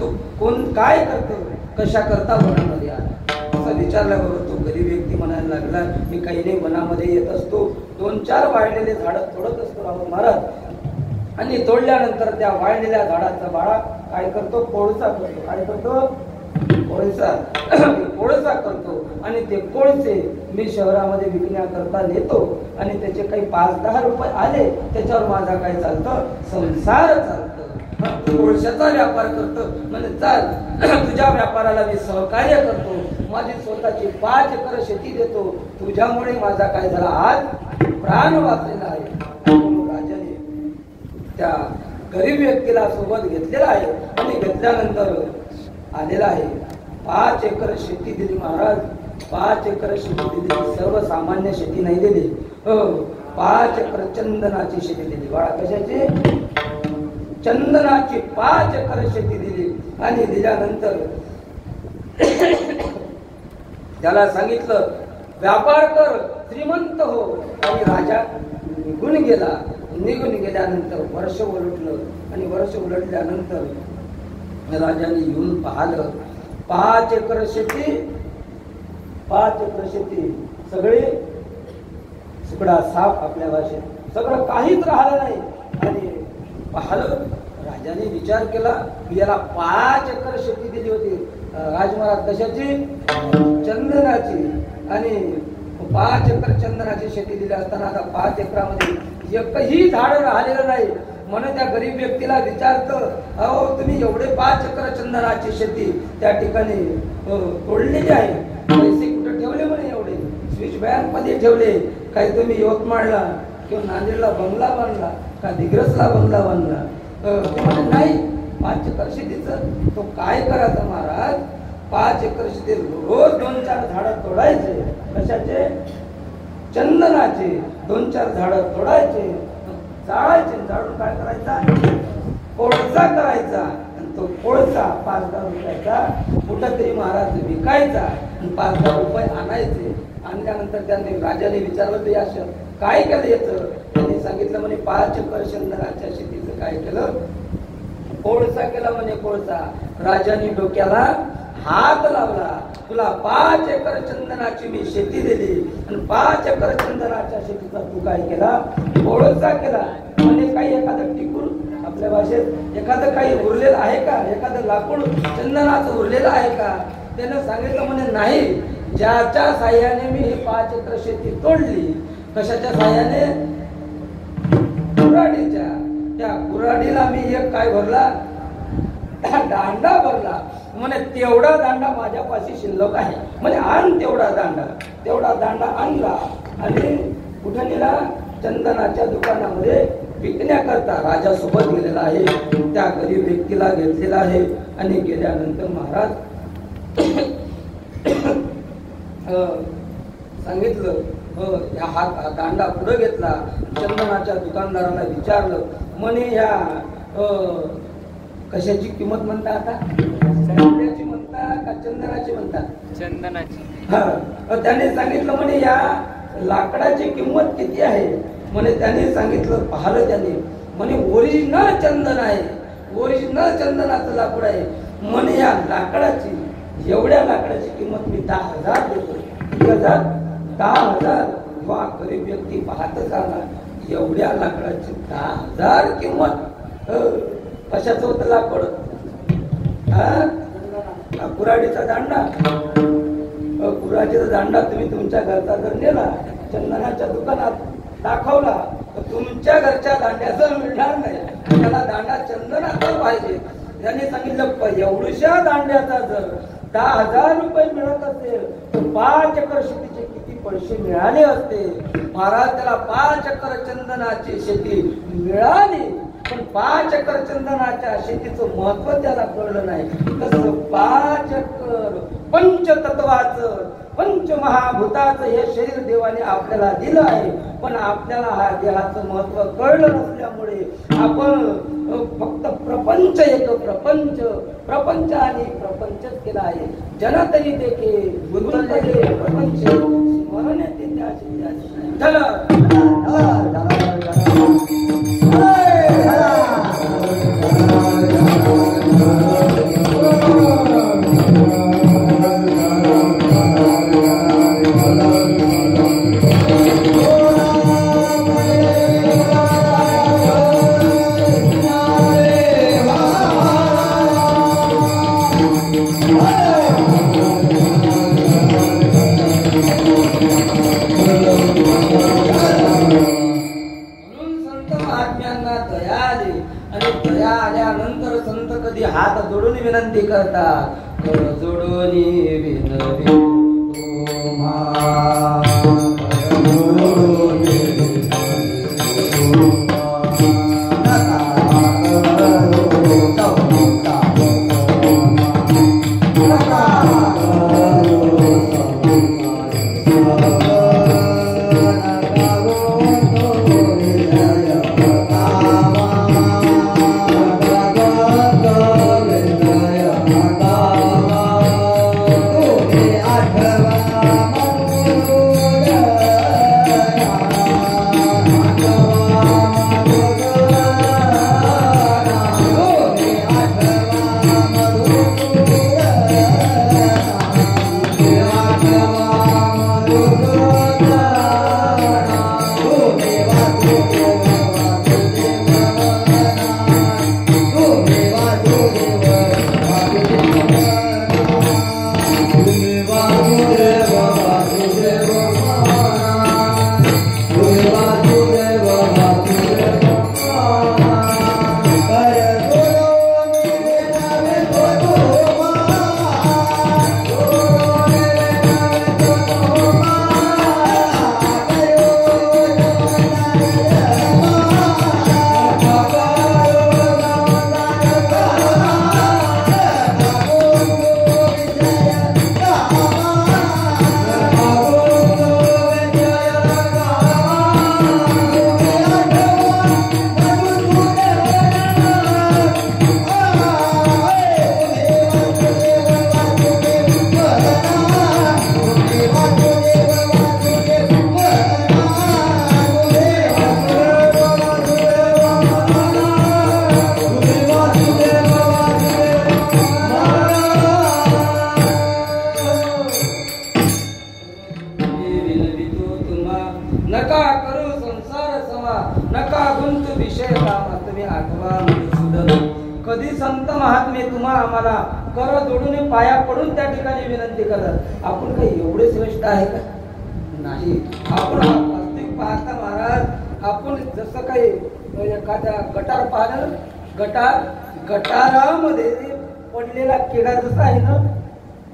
तू कोण काय करतो, कशा करता वनामध्ये आला असं विचारल्याबरोबर तो गरीब व्यक्ती म्हणायला लागला, मी काही नाही वनामध्ये येत असतो, 2-4 वाळलेले झाडं तोडत असतो राहून महाराज. आणि तोडल्यानंतर त्या वाळलेल्या झाडाचा बाळा काय करतो, कोळसा करतो. काय करतो? कोळसा करतो. आणि ते कोळसे मी शहरामध्ये विकण्याकरता नेतो आणि त्याचे काही 5-10 रुपये आले, त्याच्यावर माझा काय चालतं, संसार चालतो. कोळशाचा व्यापार करतो म्हणजे चाल, तुझ्या व्यापाराला मी सहकार्य करतो. माझी स्वतःची 5 एकर शेती देतो. तुझ्यामुळे माझा काय झाला, आज प्राण वाचलेला आहे. राजाने त्या गरीब व्यक्तीला सोबत घेतलेला आहे आणि घेतल्यानंतर आलेला आहे. 5 एकर शेती दिली महाराज. 5 एकर शेती दिली. सर्वसामान्य शेती नाही दिली. 5 एकर चंदनाची शेती दिली. बाळा कशाची? चंदनाची 5 एकर शेती दिली. आणि दिल्यानंतर त्याला सांगितलं, व्यापार कर, श्रीमंत हो. आणि राजा निघून गेला. निघून गेल्यानंतर वर्ष उलटलं. आणि वर्ष उलटल्यानंतर राजाने येऊन पाहिलं, 5 एकर शेती, 5 एकर शेती सगळे सुकडा साफ, आपल्या भाषेत सगळं काहीच राहिलं नाही. आणि
पाहिलं. राजाने विचार केला की याला 5 एकर शेती दिली होती राजमहाराज. कशाची? चंदनाची. आणि 5 एकर चंदनाची शेती दिली असताना आता 5 एकरामध्ये एकही झाड राहिलेलं नाही. म्हणून त्या गरीब व्यक्तीला विचारतं, अहो तुम्ही एवढे 5 एकर चंदनाची शेती त्या ठिकाणी तोडलेली आहे, पैसे कुठे ठेवले म्हणे? एवढे स्विच बँक मध्ये ठेवले. काही तुम्ही यवतमाळला किंवा नांदेडला बंगला बांधला का दिग्रसला बंगला बांधला? नाही. 5 एकर शेतीचं तो काय करायचा महाराज? 5 एकर शेती रोज 2-4 झाडं तोडायचे. कशाचे? चंदनाचे. 2-4 झाडं तोडायचे, जाळायचे. जाळून काय करायचा? कोळसा करायचा. आणि तो कोळसा 5-10 रुपयाचा कुठंतरी महाराज विकायचा आणि 5-10 रुपये आणायचे. आणल्यानंतर त्यांनी राजाने विचारलं ते असं काय केलं याचं? त्यांनी सांगितलं म्हणे 5 एकर चंदनाच्या शेतीचं काय केलं? कोळसा केला म्हणे, कोळसा. राजाने डोक्याला हात लावला. तुला 5 एकर चंदनाची मी शेती दिली आणि 5 एकर चंदनाच्या शेतीचा तू काय केला? कोळसा केला. म्हणे काही एखादं टिकून आपल्या भाषेत एखादं काही उरलेलं आहे का? एखादं लाकूड चंदनाचं उरलेलं आहे का? त्यानं सांगितलं म्हणे नाही. ज्याच्या साह्याने मी ही 5 एकर शेती तोडली. कशाच्या साह्याने? कुऱ्हाडीच्या. त्या कुऱ्हाडीला मी एक काय भरला? दांडा भरला. म्हणे तेवढा दांडा माझ्यापाशी शिल्लक आहे. म्हणे आण तेवढा दांडा. तेवढा दांडा आणला आणि कुठे नेला? चंदनाच्या दुकानामध्ये विकण्याकरता राजासोबत गेलेला आहे. त्या गरीब व्यक्तीला घेतलेला आहे. आणि गेल्यानंतर महाराज सांगितलं, हा दांडा पुढे घेतला. चंदनाच्या दुकानदाराला विचारलं, म्हणे ह्या कशाची किंमत म्हणता? आता दांड्याची म्हणता का चंदनाची म्हणता?
चंदनाची.
त्याने सांगितलं म्हणे या लाकडाची किंमत किती आहे? म्हणे त्याने सांगितलं, पाहिलं त्याने. म्हणे ओरिजिनल चंदन आहे, ओरिजिनल चंदनाचं लाकूड आहे. म्हणे या लाकडाची, एवढ्या लाकडाची किंमत मी 10,000 देतो. 10,000. वा गरीब व्यक्ती पाहतच आला. एवढ्या लाकडाची 10,000 किंमत. कशाचं होतं लाकूड? कुऱ्हाडीचा दांडा. कुऱ्हाडीचा दांडा तुम्ही तुमच्या घरचा जर नेला, चंदनाच्या दुकानात दाखवला तर तुमच्या घरच्या दांड्याचं मिळणार नाही. त्याला दांडा चंदनाचा पाहिजे. त्याने सांगितलं एवढ्या दांड्याचा जर 10,000 रुपये मिळत असेल तर 5 एकर शेतीचे किती पैसे मिळाले असते? महाराज त्याला 5 एकर चंदनाची शेती मिळाली, पण 5 एकर चंदनाच्या शेतीचं महत्व त्याला कळलं नाही. तसं 5 एकर पंचतत्वाचं, पंचमहाभूताचं हे शरीर देवाने आपल्याला दिलं आहे. पण आपल्याला हा देहाचं महत्व कळलं नसल्यामुळे आपण फक्त प्रपंच येतो. प्रपंच आणि प्रपंचच केला आहे. जनतरी देखे गुंतलेले प्रपंच स्मरण येते हात जोडून विनंती करतात. जोडून विनंती तुम्ही आठवा मधुसूदन. कधी संत महात्मे तुम्हा आम्हाला कर जोडून पाया पडून त्या ठिकाणी विनंती करतात. आपण काही एवढे श्रेष्ठ आहे का? नाही. आपण वास्तविक पाहता महाराज, आपण जसं काही एखाद्या गटार पाहिलं, गटारामध्ये पडलेला किडा जसा आहे ना,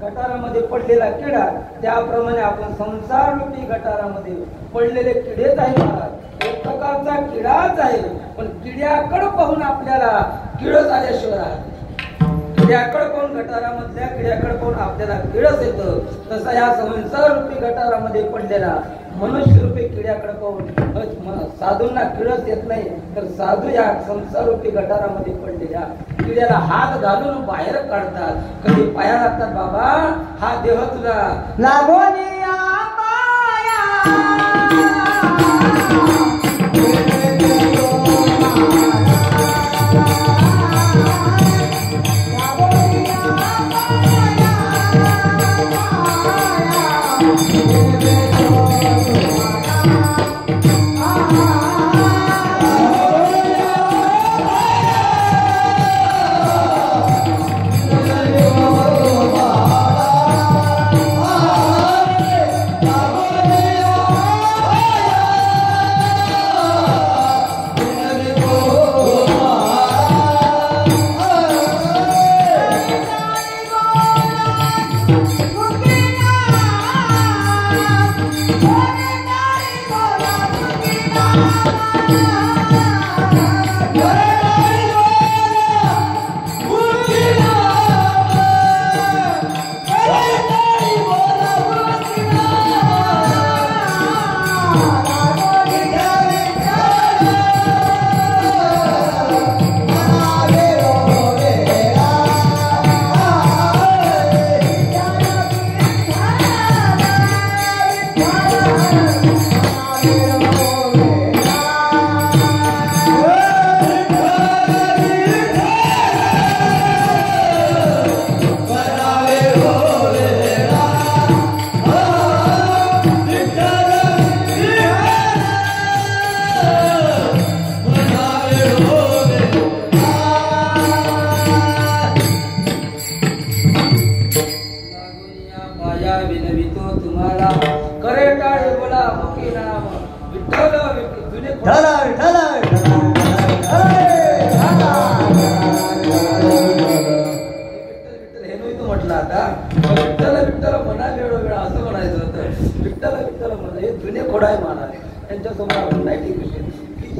गटारामध्ये पडलेला किडा, त्याप्रमाणे आपण संसार रूपी गटारामध्ये पडलेले किडेच आहे महाराज. एक प्रकारचा किडाच आहे, पण किड्याकडे पाहून आपल्याला किडच आल्याशिवाय राहते. किड्याकडे पाहून, गटारामधल्या किड्याकडे पाहून आपल्याला किडच येतं. तसा या संसार रूपी गटारामध्ये पडलेला मनुष्य रूपी किड्याकडे पाहून साधूंना किडच येत नाही, तर साधू या संसार रूपी गटारामध्ये पडलेल्या किड्याला हात घालून बाहेर काढतात. कधी पाया लागतात, बाबा हा देह तुला
लागोनी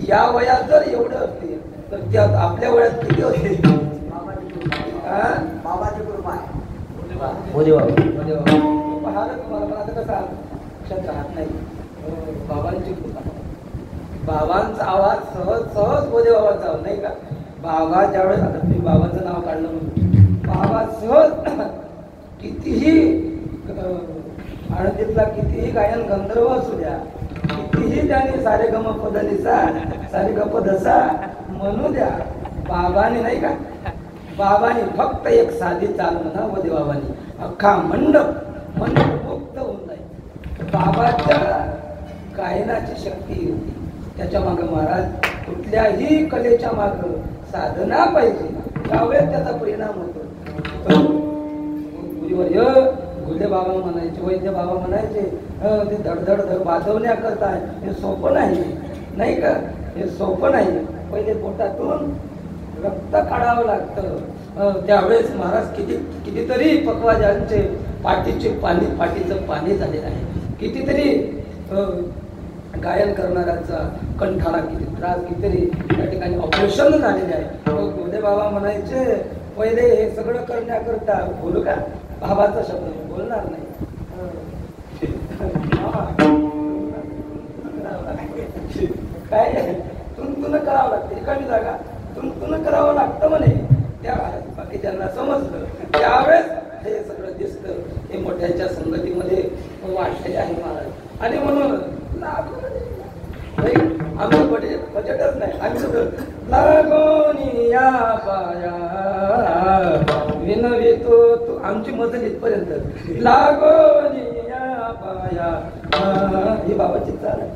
या वयात जर एवढं असते तर त्यात आपल्या वयात किती असते?
बाबाची कृपा आहे.
पाहिलं तुम्हाला, पण आता कसा लक्षात राहत नाही. बाबांची कृपा, बाबांचा आवाज सहज सहज बोधे बाबांचा आवाज नाही का? बाबा ज्यावेळेस, आता तुम्ही बाबांचं नाव काढलं म्हणून बाबा सहज कितीही आळंदीतला कितीही गायन गंधर्व असू द्या, कितीही त्याने सारे गम पदनिसा सारे गप दसा म्हणू द्या, बाबाने नाही का, बाबाने फक्त एक साधी चाल म्हणा वदे बाबांनी अख्खा मंडप मुक्त होऊन जाईल. बाबाच्या गायनाची शक्ती होती. त्याच्या मागे महाराज कुठल्याही कलेच्या मागे साधना पाहिजे, त्यावेळेस त्याचा परिणाम होतो. गुले बाबा म्हणायचे, वैद्य बाबा म्हणायचे, ते धडधड वाजवण्या करताय, हे सोपं नाही का? हे सोपं नाही. पहिले पोटातून रक्त काढावं लागतं. त्यावेळेस महाराज कितीतरी पकवाजांचे पाठीचं पाणी झालेलं आहे. कितीतरी गायन करणाऱ्यांचा कंठाला किती त्रास, कितीतरी त्या ठिकाणी ऑपरेशन झालेले आहे. गोदे बाबा म्हणायचे, पहिले हे सगळं करण्याकरता बोलू का? बाबाचा शब्द बोलणार नाही. काय तुंतुन करावं लागतं, रिकामी जागा तुंतुन करावं लागतं म्हणे. त्या बाकीच्यांना समजलं, त्यावेळेस हे सगळं दिसतं. हे मोठ्यांच्या संगतीमध्ये वाढलेले आहे महाराज. आणि म्हणून आमचं बजेटच नाही. आम्ही सगळं लागोनी या पाया विनवितो तू, आमची मजल इथपर्यंत लागोनी या पाया, ही बाबाची चाल आहे.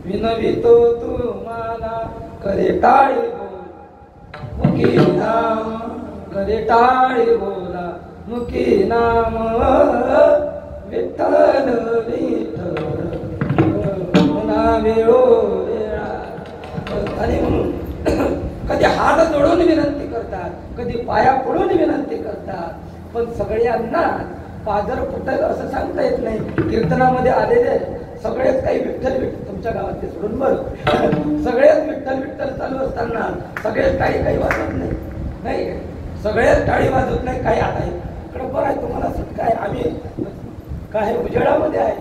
विनवितो तुम्हाला करे टाळी बोल करे टाळी बोला मुखी नाम विठ्ठल विठ्ठल वेळो वेळा. आणि म्हणून कधी हात जोडून विनंती करतात, कधी पाया पडून विनंती करतात, पण सगळ्यांना पाजर फुटल असं सांगता येत नाही. कीर्तनामध्ये आलेले सगळेच काही विठ्ठल विठ्ठल, तुमच्या गावात ते सोडून बरं, सगळेच विठ्ठल विठ्ठल चालू असताना सगळेच टाळी काही वाजत नाही, सगळेच टाळी वाजत नाही. काही आता इकडे बरं आहे, तुम्हाला सुटका आहे, आम्ही काय उजेडामध्ये आहे,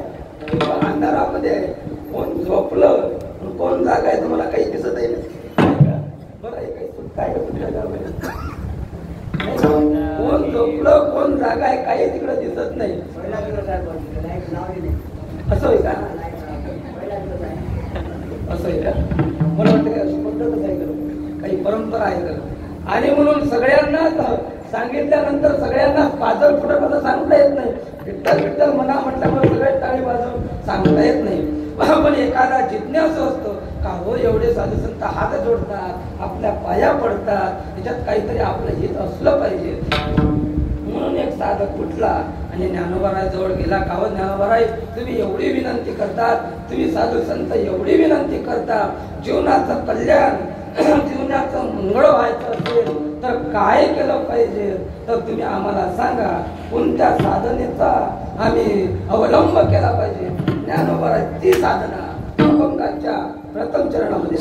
अंधारामध्ये आहे, कोण झोपलं कोण जागा आहे तुम्हाला काही दिसत आहे बरं आहे, काही सुटका आहे तुमच्या गावामध्ये, कोण झोपलं कोण जागा आहे काही तिकडे दिसत नाही. असं होय का? असं आहे का? मला वाटतं काय अशी पद्धतच आहे का, काही परंपरा आहे का? आणि म्हणून सगळ्यांना सांगितल्यानंतर सगळ्यांना पाजर फुटत असं सांगता येत नाही. विठ्ठल विठ्ठल म्हणा म्हटल्यामुळे सगळे टाळी वाजवून सांगता येत नाही. पण एखादा जिज्ञासू असतो का हो, एवढे साधू संत हात जोडतात, आपल्या पाया पडतात, त्याच्यात काहीतरी आपलं हित असलं पाहिजे. म्हणून एक साधक उठला आणि ज्ञानोबाराय जवळ गेला. का हो ज्ञानोबाराय, तुम्ही एवढी विनंती करतात, तुम्ही साधू संत एवढी विनंती करता, जीवनाचं कल्याण जीवनाचं मंगळ व्हायचं असेल तर काय केलं पाहिजे, तर तुम्ही आम्हाला सांगा, कोणत्या साधनेचा आम्ही अवलंब केला पाहिजे. ज्ञानोबाराय ती साधना अभंगाच्या प्रथम चरणामध्ये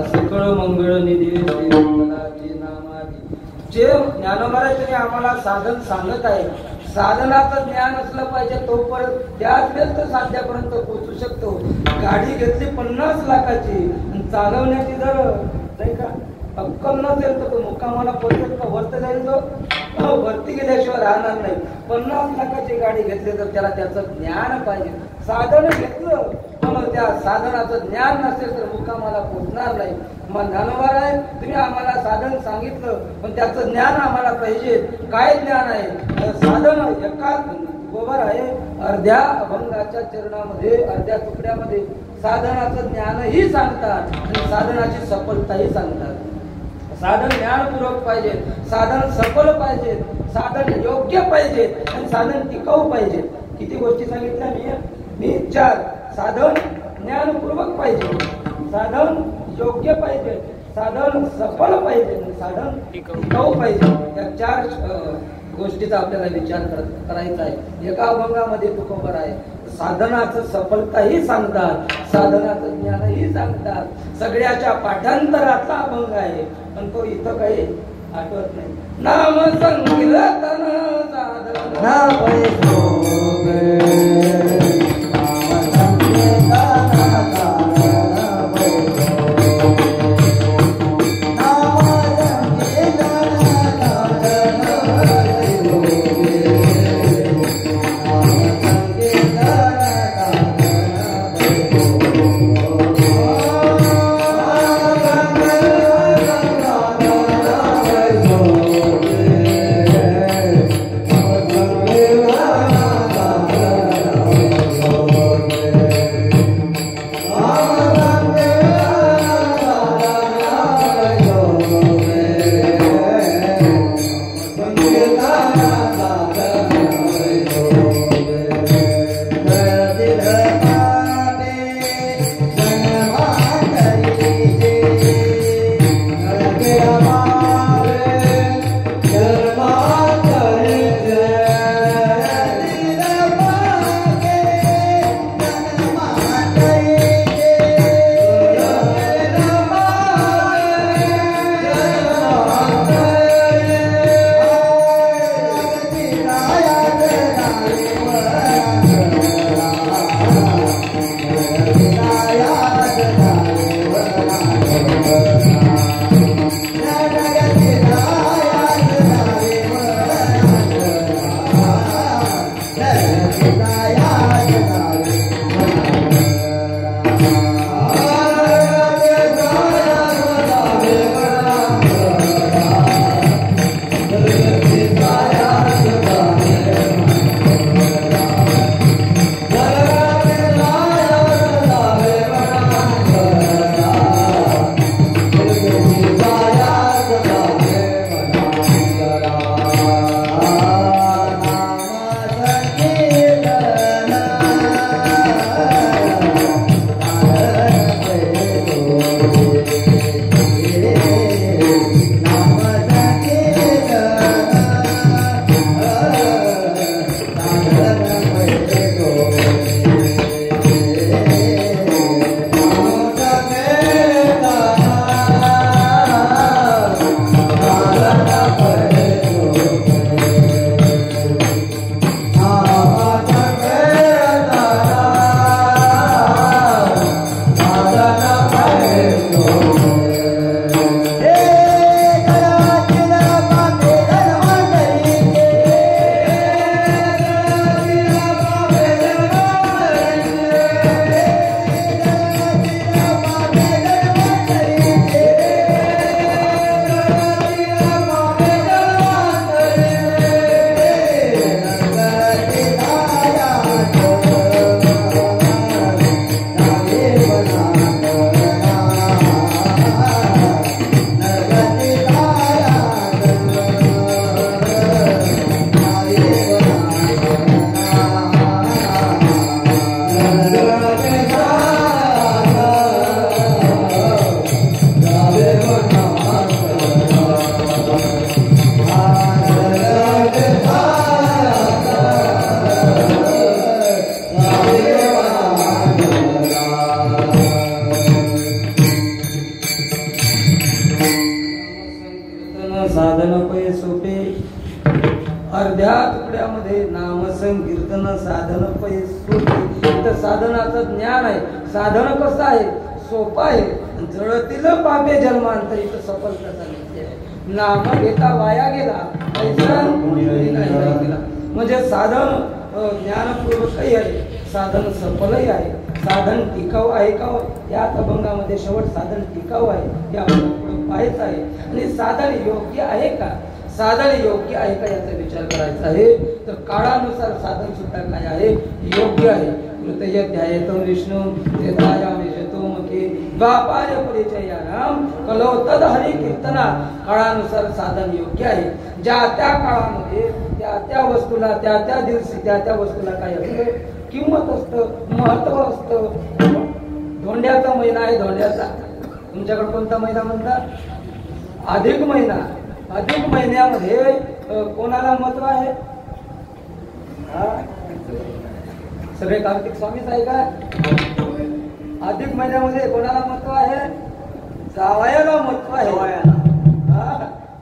सकळ मंगळानी
जे ज्ञानोबाराय तुम्ही आम्हाला साधन सांगत आहे, साधनाचं ज्ञान असलं पाहिजे, तोपर्यंत त्याच वेळेस तो साध्यापर्यंत पोहोचू शकतो. गाडी घेतली 50 लाखाची आणि चालवण्याची जर नाही का अक्कल नसेल तर तो मुक्कामाला पोहोचेल का? वरती जाईल तो, वरती गेल्याशिवाय राहणार नाही. 50 लाखाची गाडी घेतली तर त्याला त्याचं ज्ञान पाहिजे. साधन घेतलं पण त्या साधनाचं ज्ञान नसेल तर मुक्कामाला पोहोचणार नाही. मग ज्ञानोबाराय तुम्ही आम्हाला साधन सांगितलं पण त्याचं ज्ञान आम्हाला पाहिजे. काय ज्ञान आहे? साधन एका गोबर आहे, अर्ध्या अभंगाच्या चरणामध्ये अर्ध्या तुकड्यामध्ये साधनाचं ज्ञानही सांगतात आणि साधनाची सफलताही सांगतात. साधन ज्ञानपूर्वक पाहिजे, साधन सफल पाहिजे, साधन योग्य पाहिजे आणि साधन टिकाऊ पाहिजे. किती गोष्टी सांगितल्या मी 4. साधन ज्ञानपूर्वक पाहिजे, साधन योग्य पाहिजे, साधन सफल पाहिजे, साधन टिकाऊ पाहिजे. या 4 गोष्टीचा आपल्याला विचार करायचा आहे. एका अभंगामध्ये तुकोबर आहे, साधनाचं सफलताही सांगतात, साधनाचं ज्ञानही सांगतात. सगळ्याच्या पाठांतरातला अभंग आहे पण तो इथं काही आठवत नाही. नाम संकीर्तन साधन
साधन पै सोपे अर्ध्या तुकड्यामध्ये नाम संकीर्तन साधन पै सोपे. इथं साधनाचं ज्ञान आहे. साधन कसं आहे? सोपं आहे. जळतील पापे जन्मांतर इथं सफलता सांगितली आहे. नाम घेता वाया गेला पैसा नाही गेला. म्हणजे साधन ज्ञानपूर्वकही आहे, साधन सफलही आहे. साधन टिकाऊ आहे का या अभंगामध्ये शेवट साधन टिकाऊ आहे हे आपल्याला पुढे पाहायचं आहे. आणि साधन योग्य आहे का? साधन योग्य आहे का याचा विचार करायचा आहे. तर काळानुसार साधन सुद्धा काय आहे? योग्य आहे. मृतय ध्यायतो विष्णू तेदायामेशतो मुखे द्वापार परिचयानाम कलो तद हरी कीर्तना. काळानुसार साधन योग्य आहे. ज्या त्या काळामध्ये त्या त्या वस्तूला त्या त्या दिवशी त्या त्या वस्तूला काय असतं? किंमत असतं, महत्व असतं. धोंड्याचा महिना आहे. धोंड्याचा तुमच्याकडे कोणता महिना म्हणतात? अधिक महिना. अधिक महिन्यामध्ये कोणाला महत्व आहे? सगळे कार्तिक स्वामीच आहे का? अधिक महिन्यामध्ये कोणाला महत्व आहे? जावयाला महत्व आहे.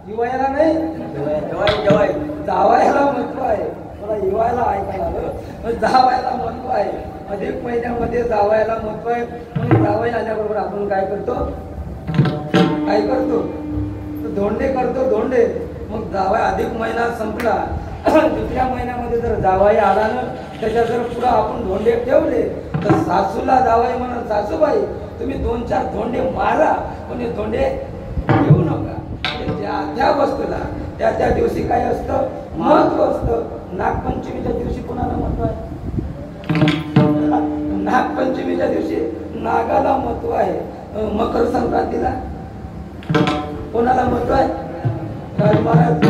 हिवाळ्याला नाही, जावयाला महत्व आहे. मला हिवाळ्याला ऐकायला आलं. जावयाला महत्व आहे. अधिक महिन्यामध्ये जावयाला महत्व आहे. म्हणून जावई आल्याबरोबर आपण काय करतो? काय करतो? धोंडे करतो. धोंडे. मग जावई अधिक महिना संपला, दुसऱ्या महिन्यामध्ये जर जावई आला ना, त्याच्या जर पुढे आपण धोंडे ठेवले तर सासूला जावई म्हणून सासूबाई तुम्ही 2-4 धोंडे मारा, पण हे धोंडे घेऊ नका. त्या त्या वस्तूला त्या त्या दिवशी काय असतं? महत्व असतं. नागपंचमीच्या दिवशी कोणाला महत्व आहे? नागपंचमीच्या दिवशी नागाला महत्व आहे. मकर संक्रांतीला कोणाला महत्व आहे? राज महाराज.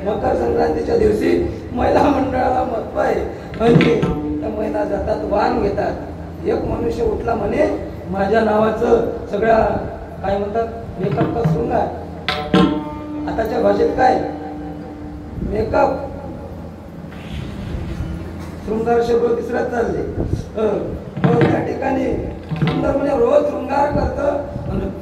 मकर संक्रांतीच्या दिवशी महिला मंडळाला महत्व आहे. म्हणजे त्या महिला जातात, वाण घेतात. एक मनुष्य उठला म्हणे माझ्या नावाचं सगळ्या काय म्हणतात मेकअप का शृंगार. आताच्या भाषेत काय? मेकअप शृंगार शब्द तिसराच चालले. त्या ठिकाणी सुंदर म्हणजे रोज शृंगार करतं.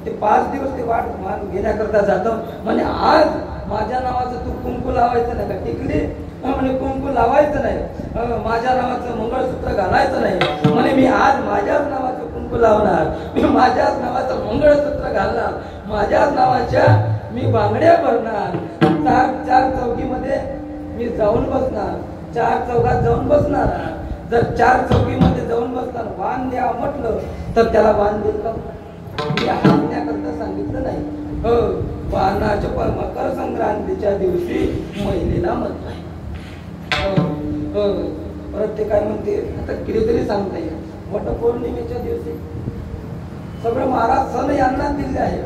ते 5 दिवस ते वाण घेण्याकरता जातं. म्हणजे आज माझ्या नावाचं तू कुंकू लावायचं नाही का? टिकली म्हणजे कुंकू लावायचं नाही. माझ्या नावाचं मंगळसूत्र घालायचं नाही. म्हणे मी आज माझ्याच नावाचं कुंकू लावणार, मी माझ्याच नावाचं मंगळसूत्र घालणार, माझ्याच नावाच्या मी बांगड्या भरणार. 4 चौकीमध्ये मी जाऊन बसणार. 4 चौकात जाऊन बसणार. जर 4 चौकीमध्ये जाऊन बसणार वाण द्या म्हटलं तर त्याला वाण देईल का? मी हातण्याकरता सांगितलं नाही. वाणाच्या मकर संक्रांतीच्या दिवशी महिलेला महत्व आहे. परत ते काय म्हणते आता कितीतरी सांगता येईल. वटपौर्णिमेच्या दिवशी सगळं महाराज सण यांना दिले आहे.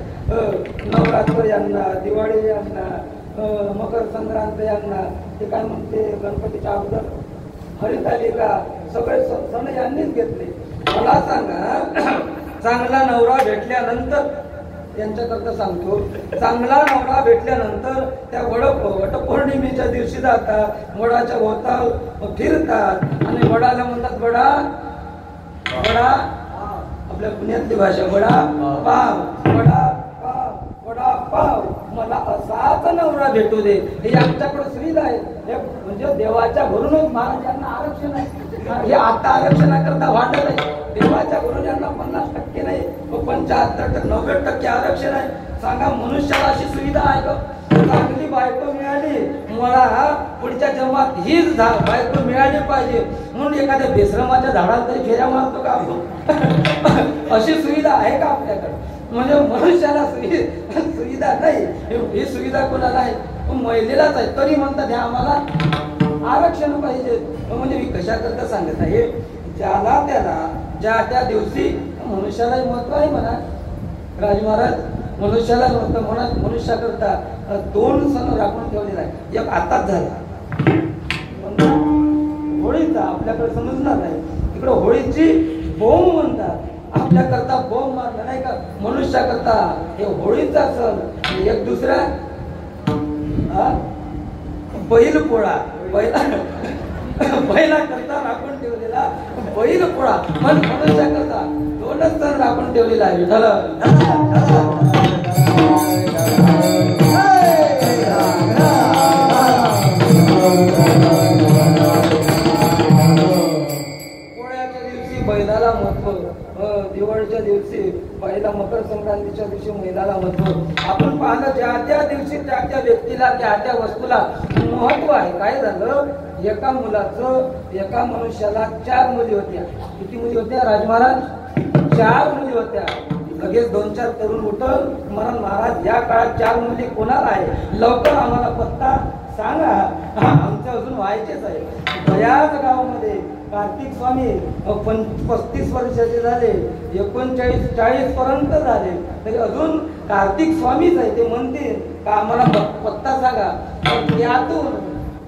नवरात्र यांना, दिवाळी यांना, मकर संक्रांत यांना, ते काय म्हणते गणपतीच्या अगोदर हरितालिका, सगळे सण यांनीच घेतले. मला सांगा चांगला नवरा भेटल्यानंतर यांच्याकरता सांगतो, चांगला नवरा भेटल्यानंतर त्या वटपौर्णिमेच्या दिवशी जातात, वडाच्या भोवताल फिरतात आणि वडाला म्हणतात वडा वडा. आपल्या पुण्यातली भाषा वडा पाव, वडा पाव, वडा पाव. मला असाच नवरा भेटू दे. हे आमच्याकडे सुविधा आहे. म्हणजे देवाच्या घरूनच महाराजांना आरक्षण आहे. हे आता आरक्षणाकरता वाटत आहे. देवाच्या घरून यांना 50% नाही, 75% 90% आरक्षण आहे. सांगा मनुष्याला अशी सुविधा आहे का? चांगली बायको मिळाली मला पुढच्या जन्मात हीच बायको मिळाली पाहिजे म्हणून एखाद्या बेश्रमाच्या झाडाला तरी फेऱ्या मारतो का आपण? अशी सुविधा आहे का आपल्याकडे? म्हणजे मनुष्याला सुविधा नाही. ही सुविधा कोणाला आहे? महिलेलाच आहे. तरी म्हणतात हे आम्हाला आरक्षण पाहिजे. म्हणजे मी कशा करता सांगत आहे, ज्याला त्याला ज्या त्या दिवशी मनुष्यालाही महत्व आहे म्हणा. राज महाराज मनुष्याला महत्व म्हणा. मनुष्याकरता 2 सण राखून ठेवलेला आहे. एक आताच झाला होळीचा, आपल्याकडे समजणार नाही. इकडे होळीची बोंब म्हणतात. आपल्याकरता बोंब मारला नाही का? मनुष्याकरता हे होळीचा सण. एक दुसरा बैल पोळा. बैला करता राखून ठेवलेला बैल पोळा. पण मनुष्याकरता 2च सण राखून ठेवलेला आहे.
दिवाळीच्या दिवशी पहिला मकर संक्रांतीच्या दिवशी महिलाला म्हणतो. आपण पाहणं ज्या त्या दिवशी त्या त्या व्यक्तीला त्या त्या वस्तूला महत्व आहे. काय झालं, एका मुलाचं एका मनुष्याला 4 मुली होत्या. किती मुली होत्या राजमहाराज? 4 मुली होत्या. लगेच 2-4 तरुण उठल म्हणून महाराज या काळात 4 मुली कोणाला आहे, लवकर आम्हाला पत्ता सांगा, आमच्या अजून व्हायचेच आहे. बऱ्याच गावामध्ये कार्तिक स्वामी 35 वर्षाचे झाले, 39-40 पर्यंत झाले तरी अजून कार्तिक स्वामीच आहे. ते म्हणतील का आम्हाला पत्ता सांगा. यातून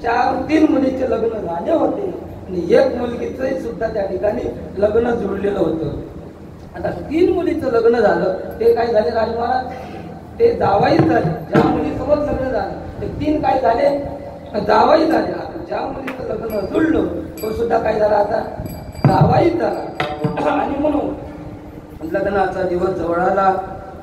4-3 मुलीचे लग्न झाले होते आणि एक मुलगीचंही सुद्धा त्या ठिकाणी लग्न जुळलेलं होतं. आता 3 मुलीचं लग्न झालं. ते काय झाले राजमहाराज? ते जावाई झाले. ज्या मुलीसोबत लग्न झालं ते 3 काय झाले, जावाई झाले. आता ज्या मुलीचं लग्न जुळलं तो सुद्धा काय झाला, आता जावाई झाला. आणि म्हणून लग्नाचा दिवस जवळ आला.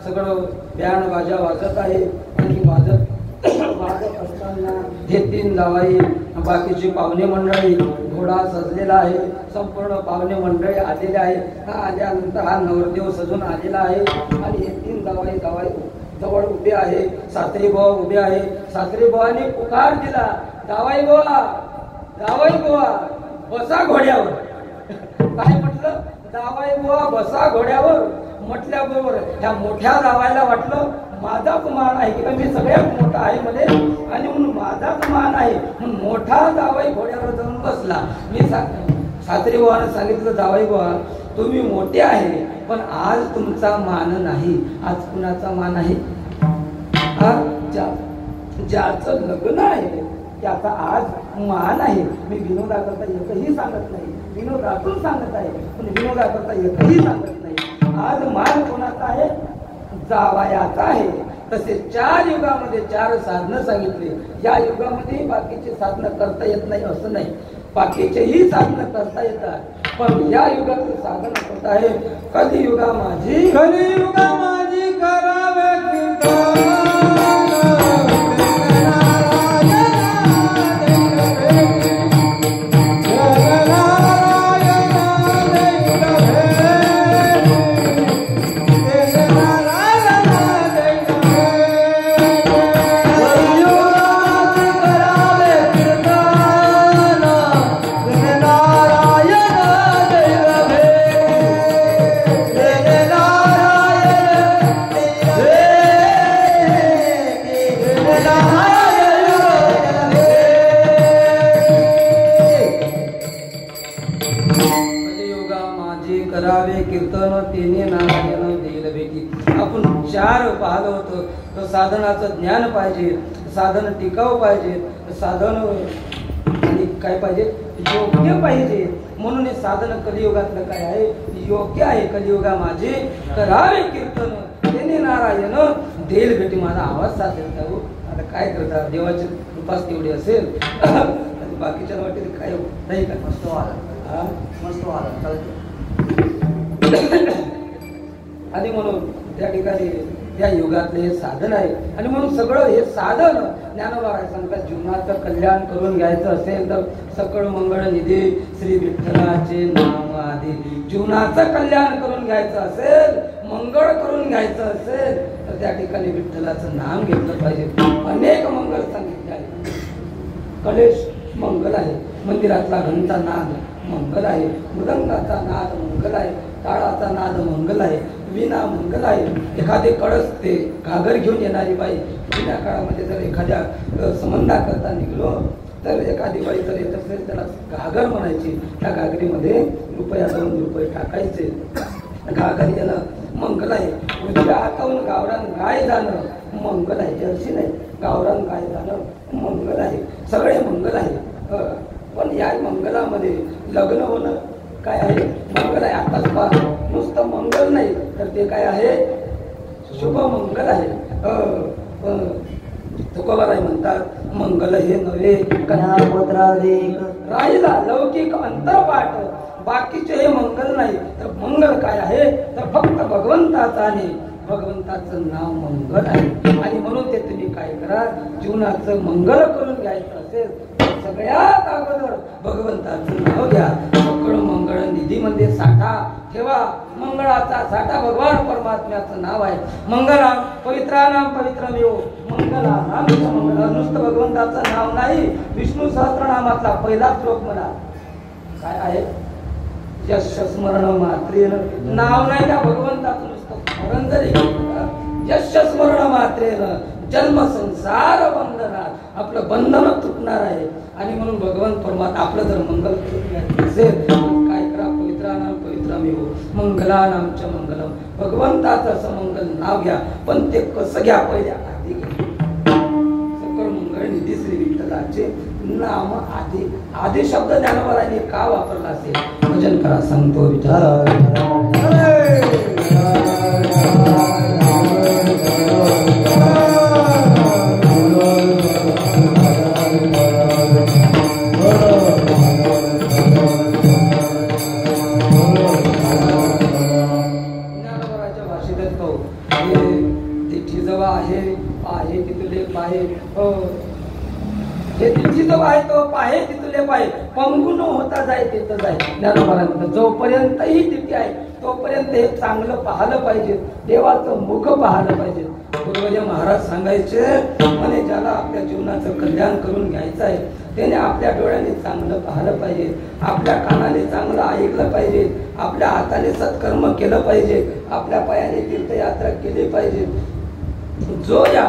सगळं बँड बाजा वाजत आहे आणि वाजत असताना हे 3 जावाई, बाकीची पाहुणे मंडळी, घोडा सजलेला आहे, संपूर्ण पाहुणे मंडळी आलेले आहे. आल्यानंतर हा नवरदेव सजून आलेला आहे आणि हे 3 जावाई जवळ उभे आहे. सासरी बुवा उभे आहे. सासरी बुवाने पुकार दिला, जावाई बुवा, जावाई बुवा बसा घोड्यावर. काय म्हटलं, जावाई बुवा बसा घोड्यावर म्हटल्याबरोबर ह्या मोठ्या जावायला वाटलं माझाच मान आहे की मी सगळ्यात मोठा आहे मध्ये आणि म्हणून माझाच मान आहे म्हणून मोठा जावाई घोड्यावर जाऊन बसला. मी सासरी बुवाने सांगितलं, जावाई बुवा तुम्ही मोठे आहे पण आज तुमचा मान नाही. आज कुणाचा मान आहे? ज्याचं लग्न आहे त्याचा आज मान आहे. मी विनोदाकरता एकही सांगत नाही, विनोदातून सांगत आहे पण विनोदाकरता एकही सांगत नाही. आज मान कोणाचा आहे? जावयाचा आहे. तसे 4 युगामध्ये 4 साधनं सांगितले. या युगामध्ये बाकीचे साधनं करता येत नाही असं नाही, बाकीचेही साधनं करता येतात. पण या युगातील साधन करत आहे कलियुगा माझी,
कलियुगा माझी करावे
पाहिलं होतं. तर साधनाचं ज्ञान पाहिजे, साधन टिकाऊ पाहिजे, साधन आणि काय पाहिजे, योग्य पाहिजे. म्हणून हे साधन कलियुगातलं काय आहे, योग्य आहे. कलियुगा माझे करावे कीर्तन, तेने नारायण देईल भेटी. माझा आवाज साथ देत आहे. आता काय करता, देवाची कृपाच तेवढी असेल. बाकीच्या वाटेल काय नाही का.
मस्त आला, मस्त आला.
आणि म्हणून त्या ठिकाणी या युगातले साधन आहे. आणि म्हणून सगळं हे साधन ज्ञानोबा सांगतात, जीवनाचं कल्याण करून घ्यायचं असेल तर सकळ मंगळ निधी श्री विठ्ठलाचे नाम आधी. जीवनाचं कल्याण करून घ्यायचं असेल, मंगळ करून घ्यायचं असेल तर त्या ठिकाणी विठ्ठलाचं नाम घेतलं पाहिजे. अनेक मंगळ सांगितले आहे. कलेश मंगल आहे, मंदिरातला घंटा नाद मंगल आहे, मृदंगाचा नाद मंगल आहे, टाळाचा नाद मंगल आहे, विना मंगल आहे. एखादे कळस ते घागर घेऊन येणारी बाई, जुन्या काळामध्ये जर एखाद्या संबंधाकरता निघलो तर एखादी बाई जर येत असेल त्याला घागर म्हणायची. त्या घागरीमध्ये ₹2 टाकायचे. घागर येणं मंगल आहे. उजव्या हाताहून गावरान गाय जाणं मंगल आहे. जर्सी नाही, गावरान गाय जाणं मंगल आहे. सगळे मंगल आहे. पण या मंगलामध्ये लग्न होणं काय आहे, मंगल आहे. आताच पहा, नुसतं मंगल नाही तर ते काय आहे, शुभ मंगल आहे. तुकोबाराय म्हणतात, मंगल हे नव्हे राहिला लौकिक अंतरपाठ. बाकीचे हे मंगल नाही. तर मंगल काय आहे, तर फक्त भगवंताचा आणि भगवंताचं नाव मंगल आहे. आणि म्हणून ते तुम्ही काय करा, जीवनाचं मंगल करून घ्यायचं असेल सगळ्यात अगोदर भगवंताचं नाव घ्या. सकळ मंगळ निधीमध्ये साठा ठेवा. मंगळाचा साठा भगवान परमात्म्याचं नाव आहे. मंगलाम पवित्रानाम पवित्रमेव मंगलानाम च मंगलम. नुसतं भगवंताचं नाव नाही, विष्णू सहस्त्रनामातला पहिला श्लोक म्हणा काय आहे? यश स्मरण मात्रेन. नाव नाही त्या भगवंताचं नुसतं स्मरण जरी केलं, यश स्मरण मात्रेन जन्म संसार बंधनात आपलं बंधन तुटणार आहे. आणि म्हणून भगवान परमात्मा आपलं जर मंगल करून असेल काय करा? पवित्रानाम पवित्रमेव मंगलानाम च मंगलम. भगवंताचं असं मंगल नाव घ्या, पण ते कसं घ्या? पहिले आधी घ्या. सकळ मंगळ निधी श्री विठ्ठलाचे नाम आधी. आधी शब्द ज्ञानोबारांनी का वापरला असेल? भजन करा. सांगतो विठ्ठल पंगुन होता जाय तिथं जाय. ज्ञानोबारांचं जोपर्यंतही तिथे आहे तोपर्यंत हे चांगलं पाहिलं पाहिजे, देवाचं मुख पाहिलं पाहिजे. पूर्वज महाराज सांगायचे म्हणे ज्याला आपल्या जीवनाचं कल्याण करून घ्यायचं आहे त्याने आपल्या डोळ्याने चांगलं पाहिलं पाहिजे, आपल्या कानाने चांगलं ऐकलं पाहिजे, आपल्या हाताने सत्कर्म केलं पाहिजे, आपल्या पायाने तीर्थयात्रा केली पाहिजे. जो या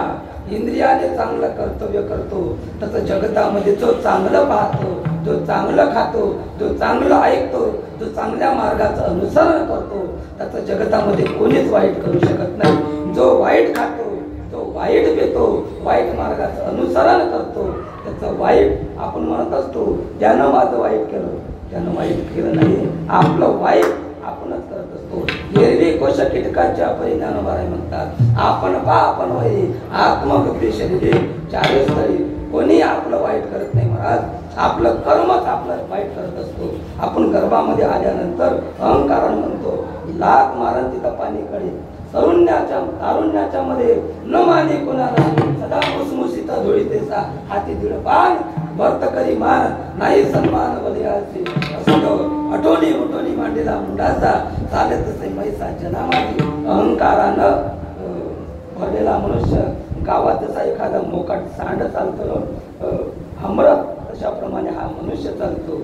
इंद्रियाने चांगलं कर्तव्य करतो तसं जगतामध्ये जो चांगलं पाहतो, जो चांगलं खातो, जो चांगलं ऐकतो, जो चांगल्या मार्गाचं अनुसरण करतो त्याचं जगतामध्ये कोणीच वाईट करू शकत नाही. जो वाईट खातो, जो वाईट पितो, वाईट मार्गाचं अनुसरण करतो त्याचं वाईट आपण म्हणत असतो त्यानं माझं वाईट केलं, त्यानं वाईट केलं नाही, आपलं वाईट आपणच करत असतो. एरवी कोश कीटकाच्या परिणाम बारे म्हणतात आपण आपण होई आत्मगुप्ती शरीरे चारे स्थळी. कोणी आपलं वाईट करत नाही महाराज, आपलं कर्मच आपलं वाईट करत असतो. आपण गर्भामध्ये आल्यानंतर अहंकारण म्हणतो लाख मारण तिथं पाणी कडे. तारुण्याच्या मध्ये न माने कोणाला सदा मुसमुसित धुळीतेचा हाती दीड पान भरत करी मान नाही सन्मान बलियाचे. अटोनी उठोनी मांडीला मुंडाचा चाले तसे मैसा जनामाची. अहंकारानं भरलेला मनुष्य गावात जसा एखादा मोकाट सांड चालतो हमरत तशाप्रमाणे हा मनुष्य चालतो.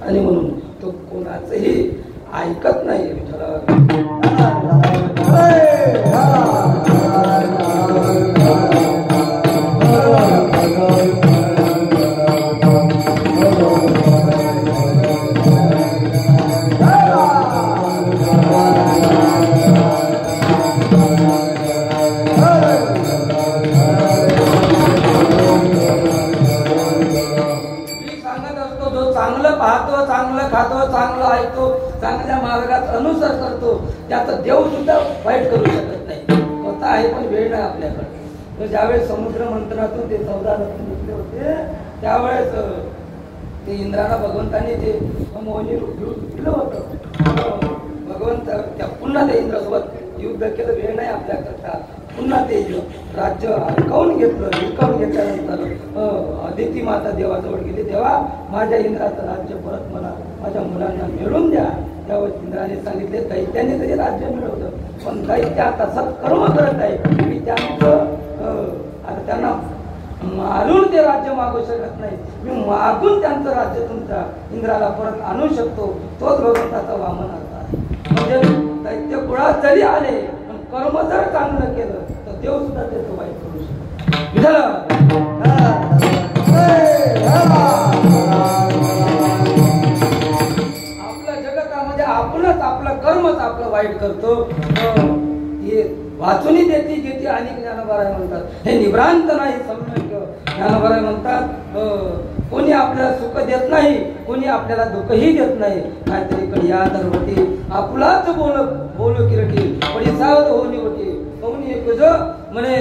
आणि म्हणून तो कोणाचंही ऐकत नाही. चांगलं ऐकतो, चांगल्या मार्गात अनुसर करतो त्याचं देव सुद्धा वाईट करू शकत नाही. स्वतः आहे पण वेळ नाही आपल्याकडे. ज्यावेळेस समुद्र मंथनातून ते 14 रत्न निघले होते त्यावेळेस ते इंद्राला भगवंताने ते मोहिनी रूप दिलं होतं. भगवंत त्या पुन्हा ते इंद्रासोबत युद्ध केलं. वेळ नाही आपल्याकरता. पुन्हा ते राज्य हिरकावून घेतल्यानंतर अदिती माता देवाजवळ गेली. देवा माझ्या इंद्राचं राज्य परत मला माझ्या मुलांना मिळवून द्या. त्यावेळेस इंद्राने सांगितले दैत्याने तरी राज्य मिळवलं पण दैत्य आता सत्कर्म करत आहे. मी त्यांचं आता त्यांना मारून ते राज्य मागू शकत नाही. मी मागून त्यांचं राज्य तुमच्या इंद्राला परत आणू शकतो. तोच भगवंताचा वामन अर्थ आहे. म्हणजे दैत्य कुळात जरी आले पण कर्म जर चांगलं केलं तर देव सुद्धा त्याचं वाईट करू शकतो. आपल्या जगतामध्ये आपणच आपलं कर्मच आपलं वाईट करतो. हे वाचूनही देती घेते आणि ज्ञानोबाराय म्हणतात हे निभ्रांत नाही सम्यक. ज्ञानोबाराय म्हणतात कोणी आपल्याला सुख देत नाही, कोणी आपल्याला दुःखही देत नाही. काहीतरी कडिया दरवटी आपलाच बोलू किरटी पडी सावध होऊन होती कोणी कुज म्हणे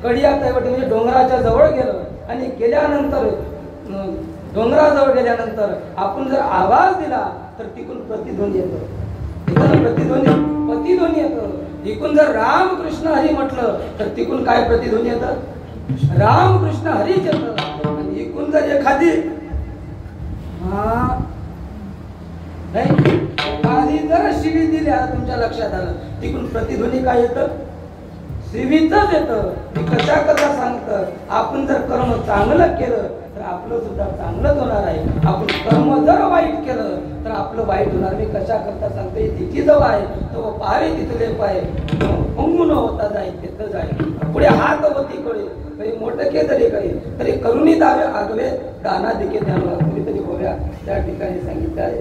कडिया तैवटी म्हणजे डोंगराच्या जवळ गेलं आणि गेल्यानंतर डोंगराजवळ गेल्यानंतर आपण जर आवाज दिला तर तिकडून प्रतिध्वनी येतो. प्रतिध्वनी येतं. इकडून जर रामकृष्ण हरी म्हटलं तर तिकडून काय प्रतिध्वनी येतं? रामकृष्ण हरीच येतं. आणि इकडून जर एखादी नाही एखादी जर शिवी दिल्या तुमच्या लक्षात आलं तिकडून प्रतिध्वनी काय येतं शिवीतच येतं. मी कशा सांगतं आपण जर कर्म चांगलं केलं तर आपलं सुद्धा चांगलंच होणार आहे. आपण कर्म जर वाईट केलं तर आपलं वाईट होणार. मी कशा करता सांगते तिची जवळ आहे तो पावे तिथले पाय पंगून होता जाईल तिथं जाईल पुढे हात होती कळे काही मोठं के तरी काही तरी करुणी दावे आगवे दाना दिके द्यावा कुणीतरी बोल्या त्या ठिकाणी सांगितलं आहे.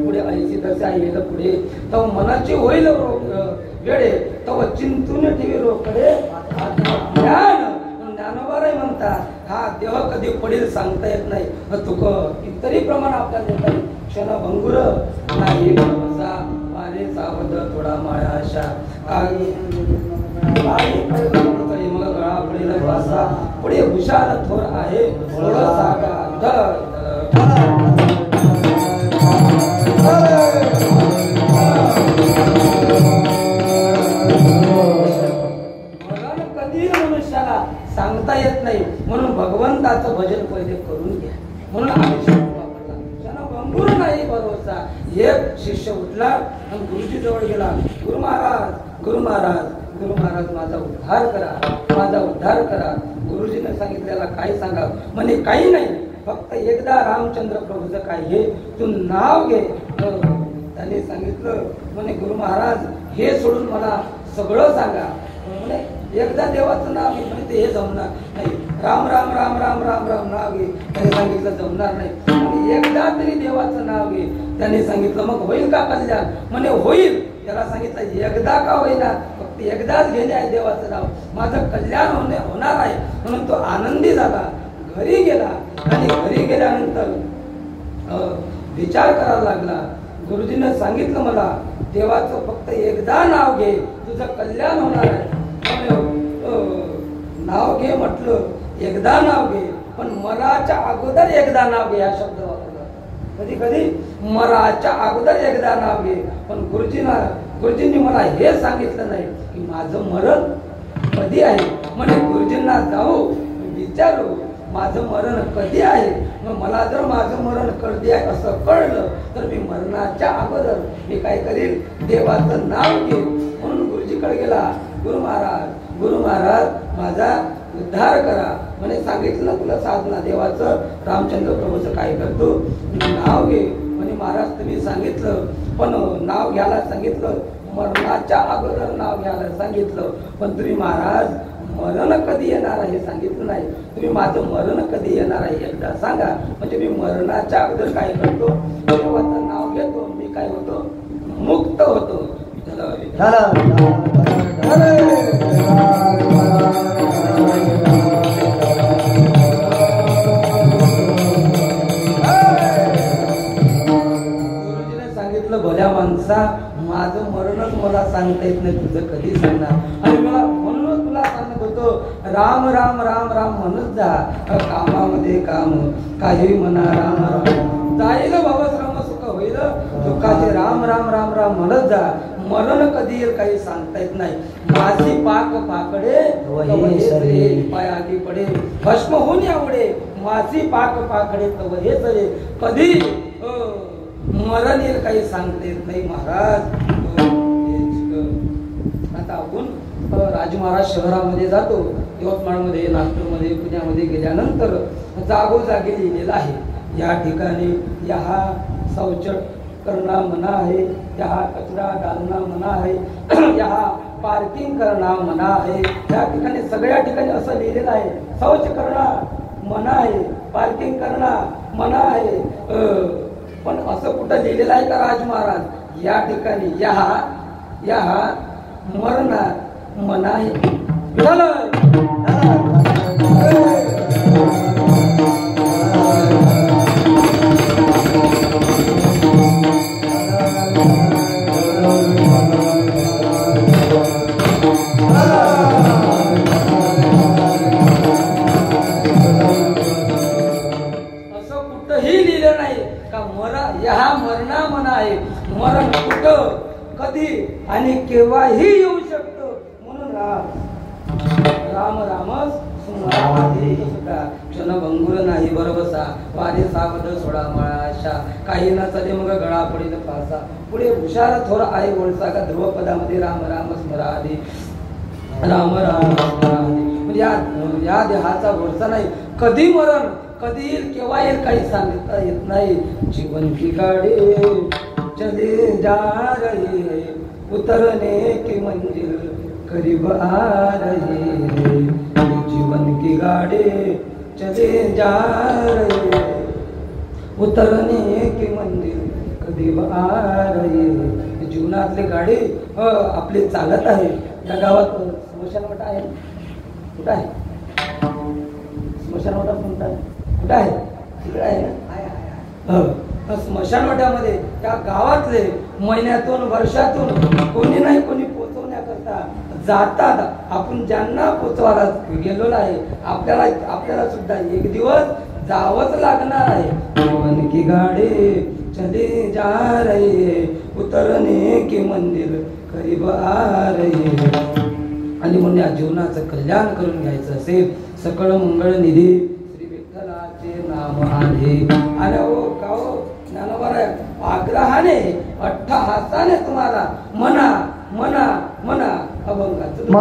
पुढे ऐंशी दशा येईल पुढे तो मनाची होईल वेळे तो चिंतून ठेवी रोकडे ज्ञान ज्ञानोबाराय म्हणतात हा देह कधी पडेल सांगता येत नाही. तुक इतरी प्रमाण आपल्याला देता येईल. क्षणभंगुर नाही मारे सावध थोडा माळा आशा मग गळा पडेल वासा पुढे हुशार थोर आहे थोडं सागा मनुष्याला सांगता येत नाही म्हणून भगवंताचं भजन पहिले करून घ्या. म्हणून आम्ही वापरला भंगूर नाही भरोसा. एक शिष्य उठला आणि गुरुजी जवळ गेला. गुरु महाराज गुरु महाराज गुरु महाराज माझा उद्धार करा माझा उद्धार करा. गुरुजीने सांगितलेला काय सांगा म्हणे काही नाही फक्त एकदा रामचंद्र प्रभूचं काय हे तू नाव घे. त्यांनी सांगितलं म्हणे गुरु महाराज हे सोडून मला सगळं सांगा. म्हणे एकदा देवाचं नाव घे म्हणजे हे जमणार नाही. राम राम राम राम राम राम नाव घे त्याने सांगितलं जमणार नाही. एकदा तरी देवाचं नाव घे त्याने सांगितलं मग होईल का कल्याण म्हणे होईल. त्याला सांगितलं एकदा का होईना फक्त एकदाच घेणे आहे देवाचं नाव माझं कल्याण होणार आहे. म्हणून तो आनंदी झाला घरी गेला आणि घरी गेल्यानंतर विचार करायला लागला. गुरुजीने सांगितलं मला देवाचं फक्त एकदा नाव घे तुझं कल्याण होणार आहे. नाव घे म्हटलं एकदा नाव घे पण मराच्या अगोदर एकदा नाव घे हा शब्द वापरला. कधी कधी मराच्या अगोदर एकदा नाव घे पण गुरुजींनी मला हे सांगितलं नाही की माझं मरण कधी आहे. म्हणजे गुरुजींना जाऊ विचारू माझं मरण कधी आहे. मग मला जर माझं मरण कधी आहे असं कळलं तर मी मरणाच्या अगोदर मी काय करील देवाचं नाव घेईन. म्हणून गुरुजीकडे गेला. गुरु महाराज माझा उद्धार करा. म्हणे सांगितलं तुला साधना देवाचं रामचंद्र प्रभूचं काय करतो नाव घे. म्हणे महाराज तुम्ही सांगितलं पण नाव घ्यायला सांगितलं मरणाच्या अगोदर नाव घ्यायला सांगितलं पण तुम्ही महाराज मरण कधी येणार आहे सांगितलं नाही. तुम्ही माझं मरण कधी येणार आहे एकदा सांगा म्हणजे मी मरणाच्या अगोदर काय करतो देवाचं नाव घेतो मी काय होतो मुक्त होतो. गुरुजीने सांगितलं भल्या माणसा माझं मरणच मला सांगता येत नाही तुझं कधी सांगणार. आणि मला म्हणून तुला सांगत होतो राम राम राम राम म्हणत जा कामामध्ये काम काही म्हणा राम राम जाईल बाबा श्रम सुख होईल दुःखाचे राम राम राम राम म्हणत जा. मरण कधी येईल काही सांगता येत नाही. माझी पाक पाकडे पाय आगी पडे भस्म होऊन आवडे माझी पाक पाकडे तव हे चले कधी मरण येईल काही सांगता येत नाही महाराज. आता आपण राजमहाराज शहरामध्ये जातो यवतमाळमध्ये नागपूरमध्ये पुण्यामध्ये गेल्यानंतर जागोजागी लिहिलेलं आहे या ठिकाणी या शौच करणं मना आहे या कचरा डालणं मना आहे या पार्किंग करणं मना आहे. त्या ठिकाणी सगळ्या ठिकाणी असं लिहिलेलं आहे शौच करणं मना आहे पार्किंग करणं मना आहे. पण असं कुठं लिहिलेलं आहे का राजमहाराज या ठिकाणी या मरण मना आहे. मरणा मना आहे. मरण कुठं कधी आणि केव्हाही येऊ शकतो. म्हणून राम रामच
स्मराधी.
क्षणभंगुर नाही बरोबसा वारे सावध सोडा मळाशा काही न चले मग गळा पडील फासा पुढे हुशार थोर आहे वळसा का ध्रुवपदामध्ये राम राम स्मराधी राम राम स्मराधी. म्हणजे या देहाचा वळसा नाही. कधी मरण कधी येईल केव्हा येईल काही सांगता येत नाही. जीवन की गाडी चले जा रही है उतरने की मंजिल करीब आ रही है. जीवन की गाड़ी चले जा रही है उतरने की मंजिल करीब आ रही है. जीवनातली गाडी आपली चालत आहे. या गावात स्मशानवाट आहे. कुठं आहे स्मशानवाटा? कोणता आहे? कुठं आहे? तिकडे आहे ना. स्मशानवाट्यामध्ये त्या गावातले महिन्यातून वर्षातून कोणी नाही कोणी पोचवण्याकरता जातात. आपण ज्यांना पोचवायला गेलेलो आहे आपल्याला सुद्धा एक दिवस जावंच लागणार आहे. जीवन की गाडी चली जा रही है उतरने की मंदिर करीब आ रही है. आणि म्हणून या जीवनाचं कल्याण करून घ्यायचं असेल सकळ मंगळ निधी श्री विठ्ठलाचे नाम आहे. अरे ओ गाओ ज्ञानोबा आग्रहाने अट्टहासाने तुम्हाला मना मना मना अभंगाचं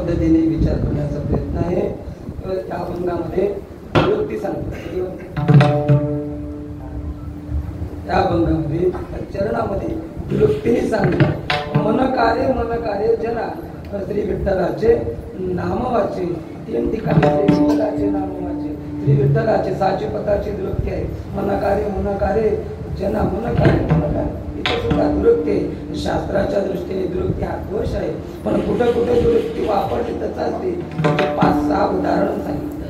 पद्धतीने विचार करण्याचा प्रयत्न आहे. या अभंगामध्ये वृत्ती सांगतो. या अभंगामध्ये चरणामध्ये वृत्तीने सांगितलं मन कार्य जना श्री विठ्ठलाचे नाम वाचे. 3 ठिकाणी श्री विठ्ठलाचे नाम वाचे. श्री विठ्ठलाचे साचे पदाची दुरुक्ती आहे. मन कार्य जना मन कार्य इथे सुद्धा दुरुक्ती आहे. शास्त्राच्या दृष्टीने दुरुक्ती हा दोष आहे, पण कुठे कुठे दुरुक्ती वापरली तर चालते. 5-6 उदाहरण सांगितलं.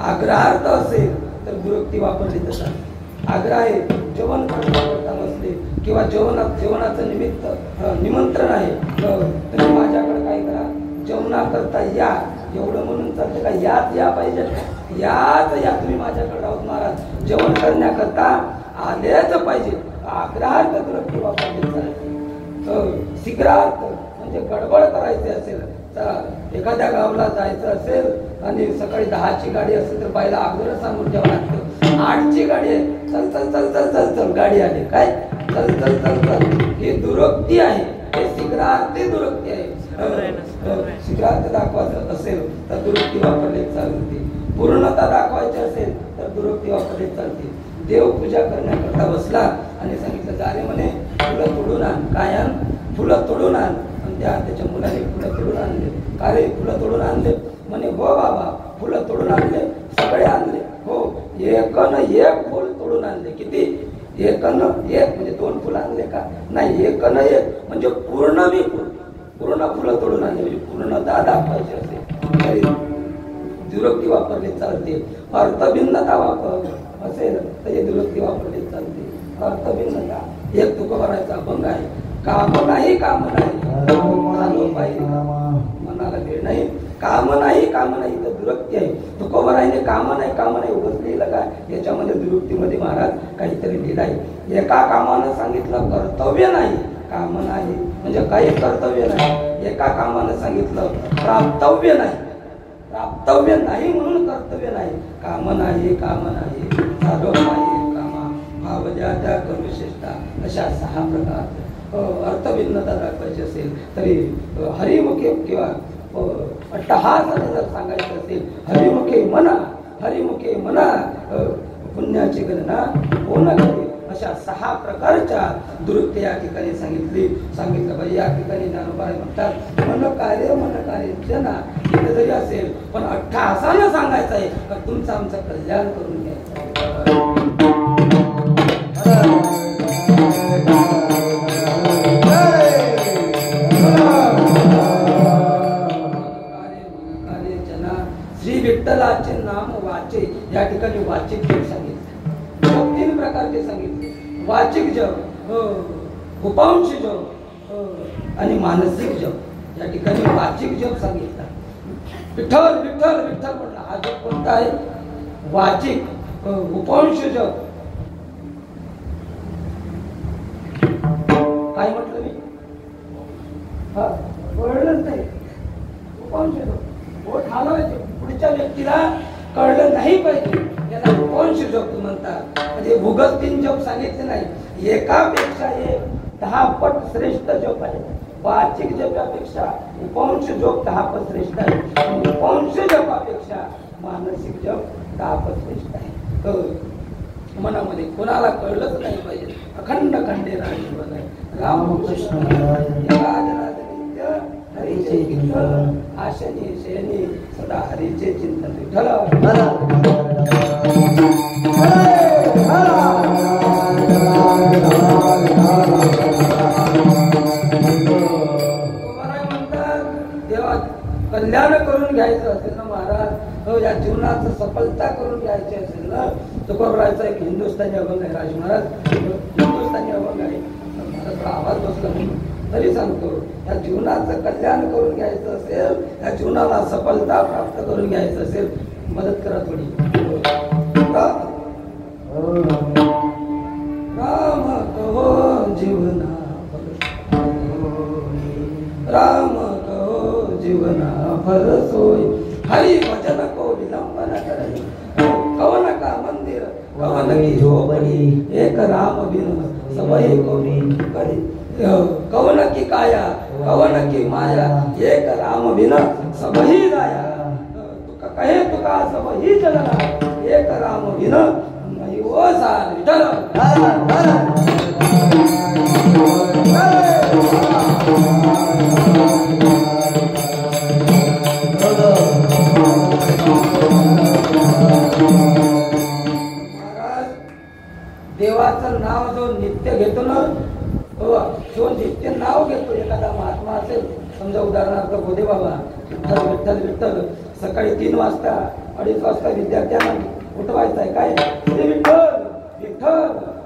आग्रहार्थ असेल तर दुरुक्ती वापरली तर चालते. आग्रह आहे, जेवण करता बसले किंवा जेवणाचं निमंत्रण आहे, तुम्ही माझ्याकडे काय करा, जेवणा करता या, एवढं म्हणून चालतं का? याच या पाहिजे, याच या तुम्ही माझ्याकडे राहून महाराज जेवण करण्याकरता आलेच पाहिजे. आग्रहार्थ दुरुक्ती वापरली चालते. शीघ्रार्थ म्हणजे गडबड करायची असेल, एखाद्या गावाला जायचं असेल आणि सकाळी 10ची गाडी असेल तर बाईला अगोदर सांगून ठेवावं लागतं. 8ची गाडी आहे, चल चल चल चल चल चल गाडी आली, काय चल चल चल चल, ही दुरुक्ती आहे. हे शीघ्रार्थी दुरुक्ती आहे. शीघ्रार्थ दाखवायचं असेल तर दुरुक्ती वापरली चालते. पूर्णता दाखवायची असेल तर दुरुक्ती वापरली चालते. देव पूजा करण्याकरता बसला आणि सांगितलं जारे म्हणे फुलं तोडून आण. काय आण? फुलं तोडून आण. त्याच्या मुलाने फुलं तोडून आणले. का रे फुलं तोडून आणले? म्हणे हो बाबा फुलं तोडून आणले, सगळे आणले. हो, एकन एक फुल तोडून आणले. किती? एकन एक म्हणजे 2 फुलं आणले का? नाही, एकन एक म्हणजे पूर्ण मी पूर्ण फुलं तोडून आणले. म्हणजे पूर्णता दाखवायची असेल दुरुक्ती वापरली चालते. अर्थभिन्नता असेल तर ही दुरुक्ती वापरली चालते. अर्थभिन्नता एक तुकोबाराचा अभंग आहे. काम नाही मनाला वेळ नाही, काम नाही तर दुरुक्ती आहे. तुकोबाराने काम नाही उगाच लिहिलं का? याच्यामध्ये दुरुक्तीमध्ये महाराज काहीतरी लिहिलं आहे. एका कामानं सांगितलं कर्तव्य नाही, काम नाही म्हणजे काही कर्तव्य नाही. एका कामानं सांगितलं प्राप्तव्य नाही म्हणून कर्तव्य नाही. काम नाही साधो नाही कामा भावजा त्या करुशेष्टा, अशा 6 प्रकार अर्थभिन्नता दाखवायची असेल तरी हरिमुखे किंवा अट्टहासाने जर सांगायचं असेल, हरिमुखे म्हणा पुण्याची गणना कोण करे, अशा 6 प्रकारच्या दुरुक्ती या ठिकाणी सांगितलं पाहिजे. या ठिकाणी ज्ञानोबा म्हणतात मन कार्य जना. इथे जरी असेल पण अट्टहासानं सांगायचं आहे तर तुमचं आमचं कल्याण करून घ्यायचं. श्री विठ्ठलाचे नाम वाचे. या ठिकाणी वाचिक जप सांगितले. 3 प्रकारचे सांगितले. वाचिक जप, उपांश जप आणि मानसिक जप. या ठिकाणी वाचिक जप सांगितला. विठ्ठल विठ्ठल विठ्ठल म्हटलं, हा जप कोणता आहे? वाचिक. उपांश जप काय म्हटलं मी? कळलंच नाही. उपांश जप बोट हलवायचे, पुढच्या व्यक्तीला कळलं नाही पाहिजे, याला उपांश जप म्हणतात. म्हणजे भूगत 3 जप सांगितले नाही. एकापेक्षा एक 10 पट श्रेष्ठ जप आहे. वाचिक जपापेक्षा उपांश जप 10 पट श्रेष्ठ आहे. उपांश जपापेक्षा मानसिक जप 10 पट श्रेष्ठ आहे. मनामध्ये कोणाला कळलंच नाही पाहिजे. अखंड खंडे रामकृष्ण हरीचे चिंतन, आशनी शयनी सदा हरीचे चिंतन. विठ्ठल म्हणतात देवा कल्याण करून घ्यायचं असेल ना महाराज, या जीवनाचं सफलता करून घ्यायची असेल ना, तुकोबरायचा एक हिंदुस्थानी अभंग आहे. राज महाराज हिंदुस्थानी अभंग आहे. मला आवाज बसला म्हणून तरी सांगतो, या जीवनाचं कल्याण करून घ्यायचं असेल, या जीवनाला सफलता प्राप्त करून घ्यायचं असेल, मदत करा थोडी. राम कहो जीवना, राम कहो जीवना फल सोय, हरि भजन को विलंबन करे, कवन का मंदिर कवन की झोपड़ी, एक राम बिन सबई गौरी करी, कवन की काया कवन की माया एक राम बिन सबही जाया तुका कहे तुका सबही जगना एक राम बिन नाही ओ सार विठ्ठल देवाचं नाव जो नित्य घेतो ना जो नित्य नाव घेतो एखादा महात्मा असेल समजा उदाहरणार्थ गोदे बाबा विठ्ठल विठ्ठल विठ्ठल सकाळी 3 वाजता 2:30 वाजता विद्यार्थ्यांना उठवायचं आहे काय ते विठ्ठल विठ्ठल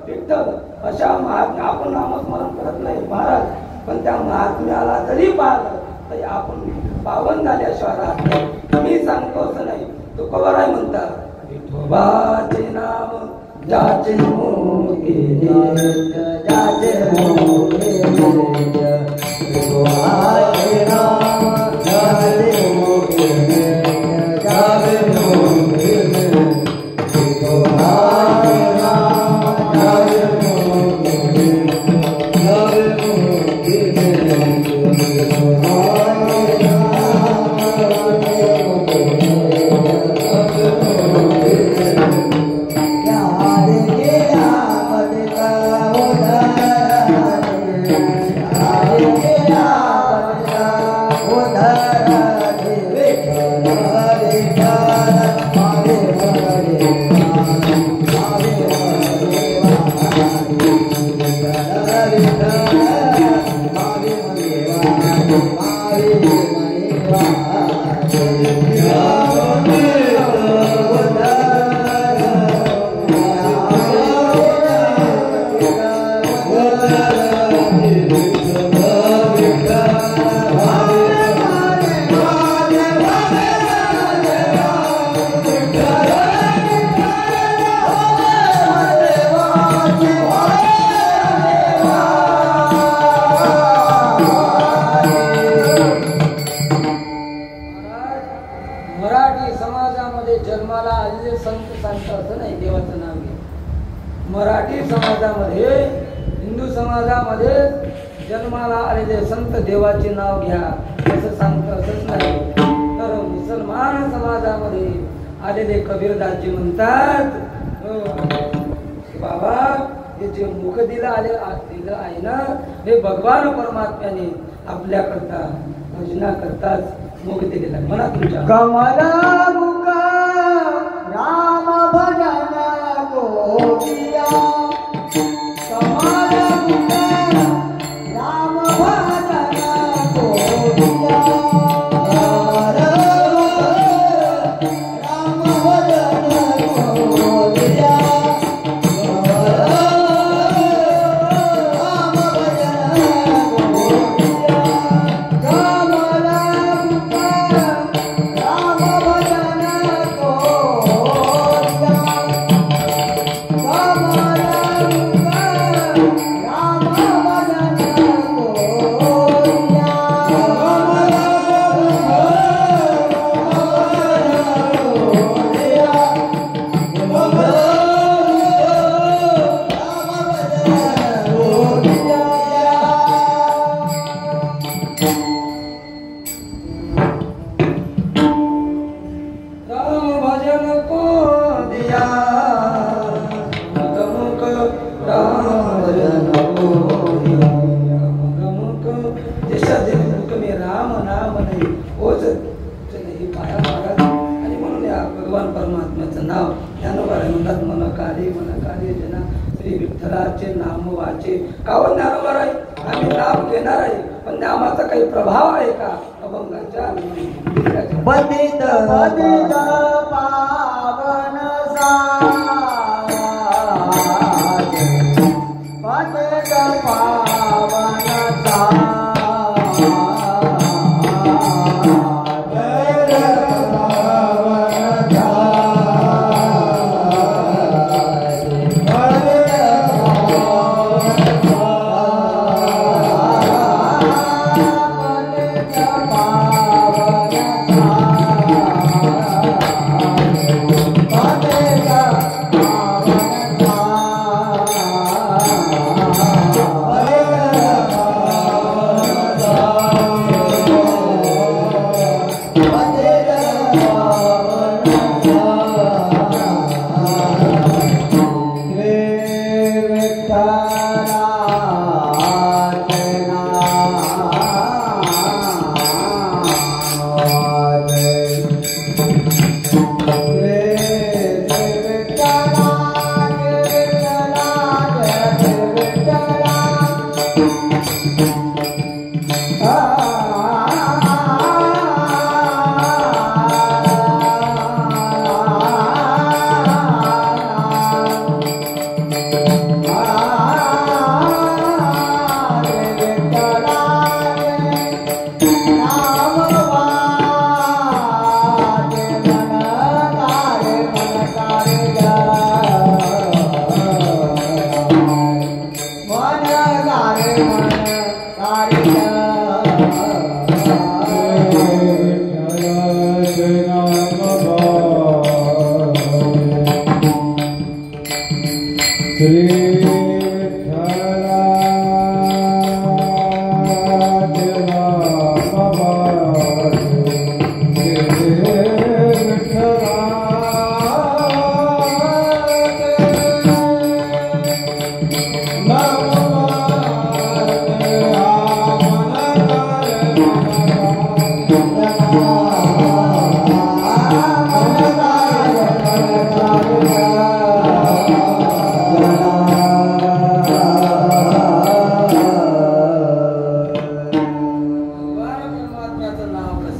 विठ्ठल अशा महात्म्या आपण नामस्मरण करत नाही महाराज पण त्या महात्म्याला जरी पाहिलं तरी आपण पावन झाल्याशिवाय राहत नाही मी सांगतो असं नाही तो कवराय म्हणता विठोबाचे नाम जाचे मोके जाचे मोके विठोबाचे नाम जाचे मोके जाचे मोके विठोबाचे नाम जाचे मोके जाचे मराठी समाजामध्ये हिंदू समाजामध्ये जन्माला आलेले संत देवाचे नाव घ्या असं सांगतं असंच नाही तर मुसलमान समाजामध्ये आलेले कबीरदासजी म्हणतात बाबा हे जे मुख दिलं आहे ना हे भगवान परमात्म्याने आपल्याकरता भजना करताच मुख दिलेला म्हणा तुमच्या
कमला मुख राम भजन गोपिया कमला मुख राम भजन गोपिया राम भजन गोपिया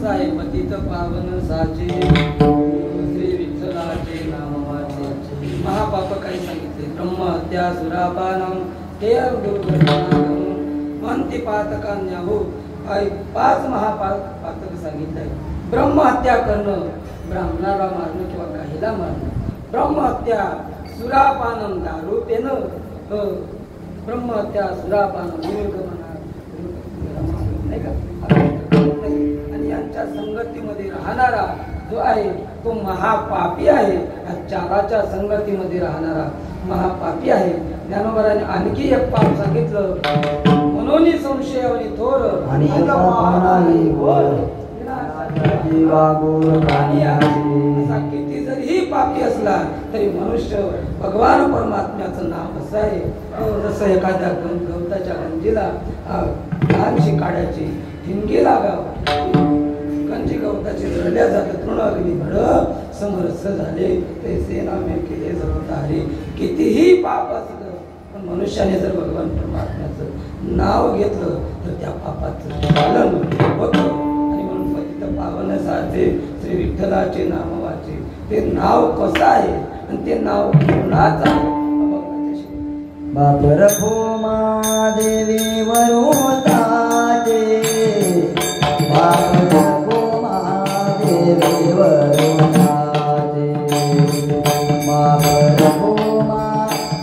कसं आहे पतित पावन साचे श्री विठ्ठलाचे नाम वाचे महापाप काही सांगितले ब्रह्महत्या सुरापानम हे म्हणते पातकान्याहो 5 महापातक सांगितलंय ब्रह्महत्या करणं ब्राह्मणाला मारणं किंवा काहीला मारणं ब्रह्महत्या सुरापानम दारू पेनं ब्रह्महत्या सुरापानम नाही का आणि यांच्या संगतीमध्ये राहणारा जो आहे तो महापापी आहे या चाराच्या संगतीमध्ये राहणारा महापापी आहे ज्ञानोबराने आणखी एक पाप सांगितलं म्हणून संशयावरी थोर
आणि
असा किती जरी पापी असला तरी मनुष्य भगवान परमात्म्याचं नाव असं आहे जसं एखाद्या गवताच्या गंजीला लहानशी काढ्याची हिंगी लागावं गंजी गवताची जळल्या जातात तृणाग्नी भड समरस झाले तैसे नामे केले जगतारे कितीही पाप असलं पण मनुष्याने जर भगवान परमात्म्याचं नाव घेतलं तर त्या पापाचं पालन होतं आणि म्हणून पतित पावन साचे श्री विठ्ठलाचे नाम वाचे ते नाव कसं आहे आणि ते नाव कोणाचं आहे
बापर भूमा देवी वरुताचे बापर भूमा देवी वरुताचे बापर भूमा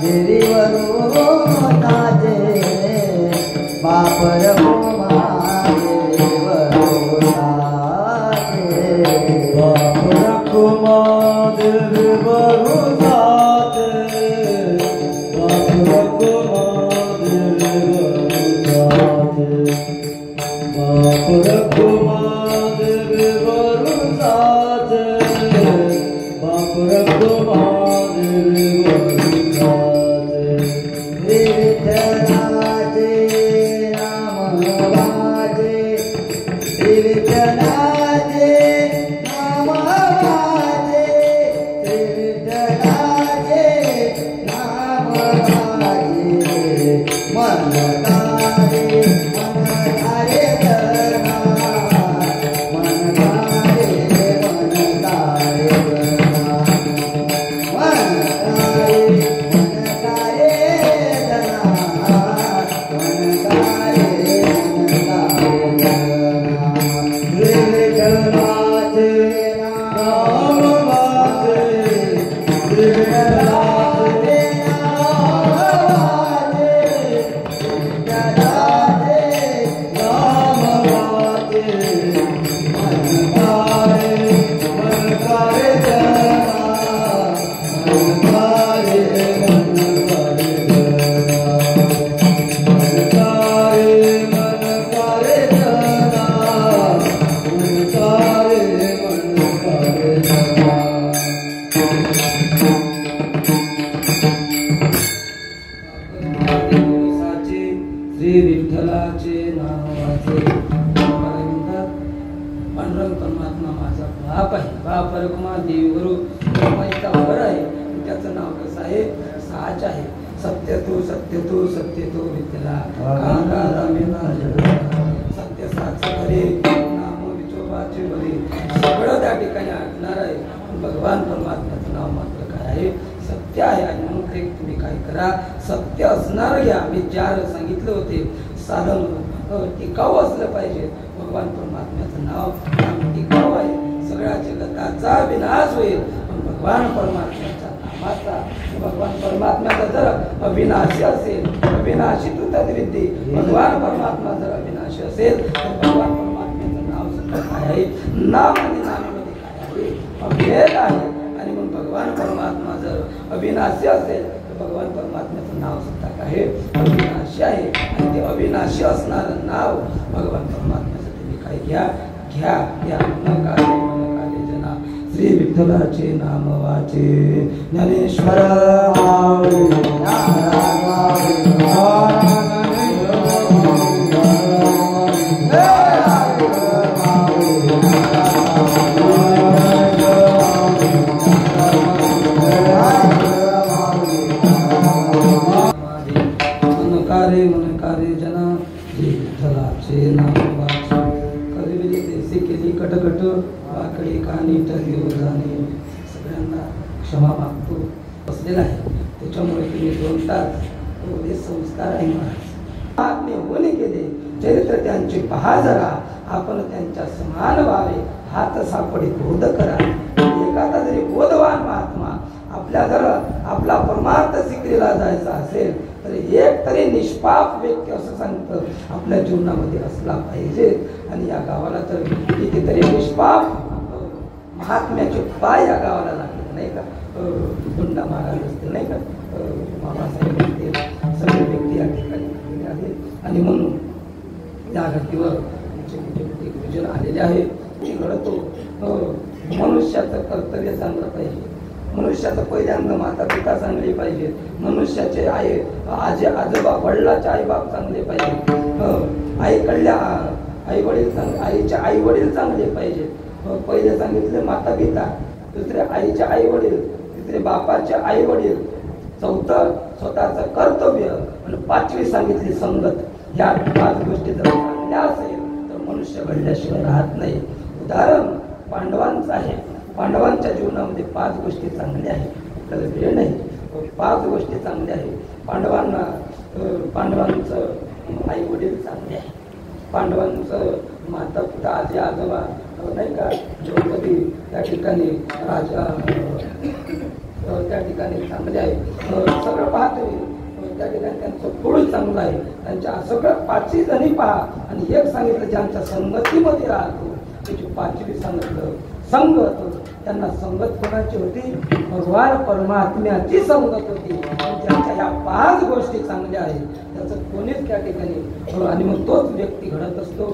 देवी वरुताचे बापर भूमा देवी वरुताचे बापर भूमा देवी वरुताचे
श्री विठ्ठलाचे नाव वाचे पांडुरंग परमात्मा माझा बाप आहे बाप रखुमा देवी गुरु माईचा वर आहे त्याचं नाव कसं आहे साच आहे सत्य तू विठ्ठला कांगा रामेना सत्य साच करे नाम विठोबाचे बरे सगळं त्या ठिकाणी आठणार आहे भगवान परमात्म्याचं नाव मात्र काय आहे सत्य आहे आणि म्हणून ते तुम्ही काय करा सत्य असणार घ्या मी 4 सांगितले होते साधन टिकाऊ असलं पाहिजे भगवान परमात्म्याचं नाव टिकाऊ आहे सगळ्या जगताचा विनाश होईल पण भगवान परमात्म्याच्या नामाचा भगवान परमात्म्याचा जर अविनाशी असेल अविनाशी तू तद्विद्धी भगवान परमात्मा जर अविनाशी असेल तर भगवान परमात्म्याचं नाव सुद्धा काय आहे नाम आणि नामामध्ये काय आहे भेद आहे आणि मग भगवान परमात्मा जर अविनाशी असेल तर भगवान परमात्म्याचं नाव सुद्धा काय अविनाशी आहे आणि ते अविनाशी असणारं नाव भगवान परमात्म्याचं तुम्ही काय घ्या मन काले जना श्री विठ्ठलाचे नाम वाचे ज्ञानेश्वर मन कार्य जना श्री विठ्ठलाचे नाम वाचे कधी चुकीचे केली कटकट वाकडे कानी ठरले जाणे सगळ्यांना क्षमा मागतो बसलेला आहे. त्याच्यामुळे तुम्ही 2 तास एवढे संस्कार आहे महात्मे होणे गेले चरित्र त्यांचे पहा जरा आपण त्यांच्या समान व्हावे हात सापडे बोध करा. एखादा जरी बोधवान महात्मा आपल्या जर आपला परमार्थ सिद्धीला जायचा असेल तर एक तरी निष्पाप व्यक्ती असं सांगतं आपल्या जीवनामध्ये असला पाहिजे. आणि या गावाला तर कितीतरी निष्पाप महात्म्याचे पाय या गावाला लागले नाही का. गुंडा महाराज असतील नाही का, बाबासाहेब असतील, सगळे व्यक्ती या ठिकाणी आहेत. आणि म्हणून या घटनेवर विजन आलेले आहे. घडतो मनुष्याचं कर्तव्य चांगलं पाहिजे. मनुष्याचं पहिल्यांदा माता पिता चांगले पाहिजे. मनुष्याचे आजोबा वडिलाचे आई बाप चांगले पाहिजे. आईकडल्या आई वडील आईचे आई वडील चांगले पाहिजे. पहिले सांगितले माता पिता, दुसरे आईचे आई वडील, तिसरे बापाचे आई वडील, चौथं स्वतःचं कर्तव्य आणि 5वी सांगितली संगत. ह्या 5 गोष्टी जर चांगल्या असेल तर मनुष्य घडल्याशिवाय राहत नाही. उदाहरण पांडवांचं आहे. पांडवांच्या जीवनामध्ये 5 गोष्टी चांगल्या आहेत. आपल्याला वेळ नाही, 5 गोष्टी चांगल्या आहेत. पांडवांचं आई वडील चांगले आहे. पांडवांचं माता पिता आजी आजोबा नाही का, द्रौपदी त्या ठिकाणी राजा त्या ठिकाणी चांगले आहे. सगळं पाहतो त्या ठिकाणी त्यांचं कुळ चांगलं आहे. त्यांच्या सगळं 5ही जणी पहा. आणि एक सांगितलं ज्यांच्या संगतीमध्ये राहतो त्याची 5वी सांगितलं संगत. त्यांना संगत कोणाची होती? भगवान परमात्म्याची संगत होती. ज्यांच्या ह्या 5 गोष्टी चांगल्या आहेत त्याचं कोणीच त्या ठिकाणी आणि मग तोच व्यक्ती घडत असतो.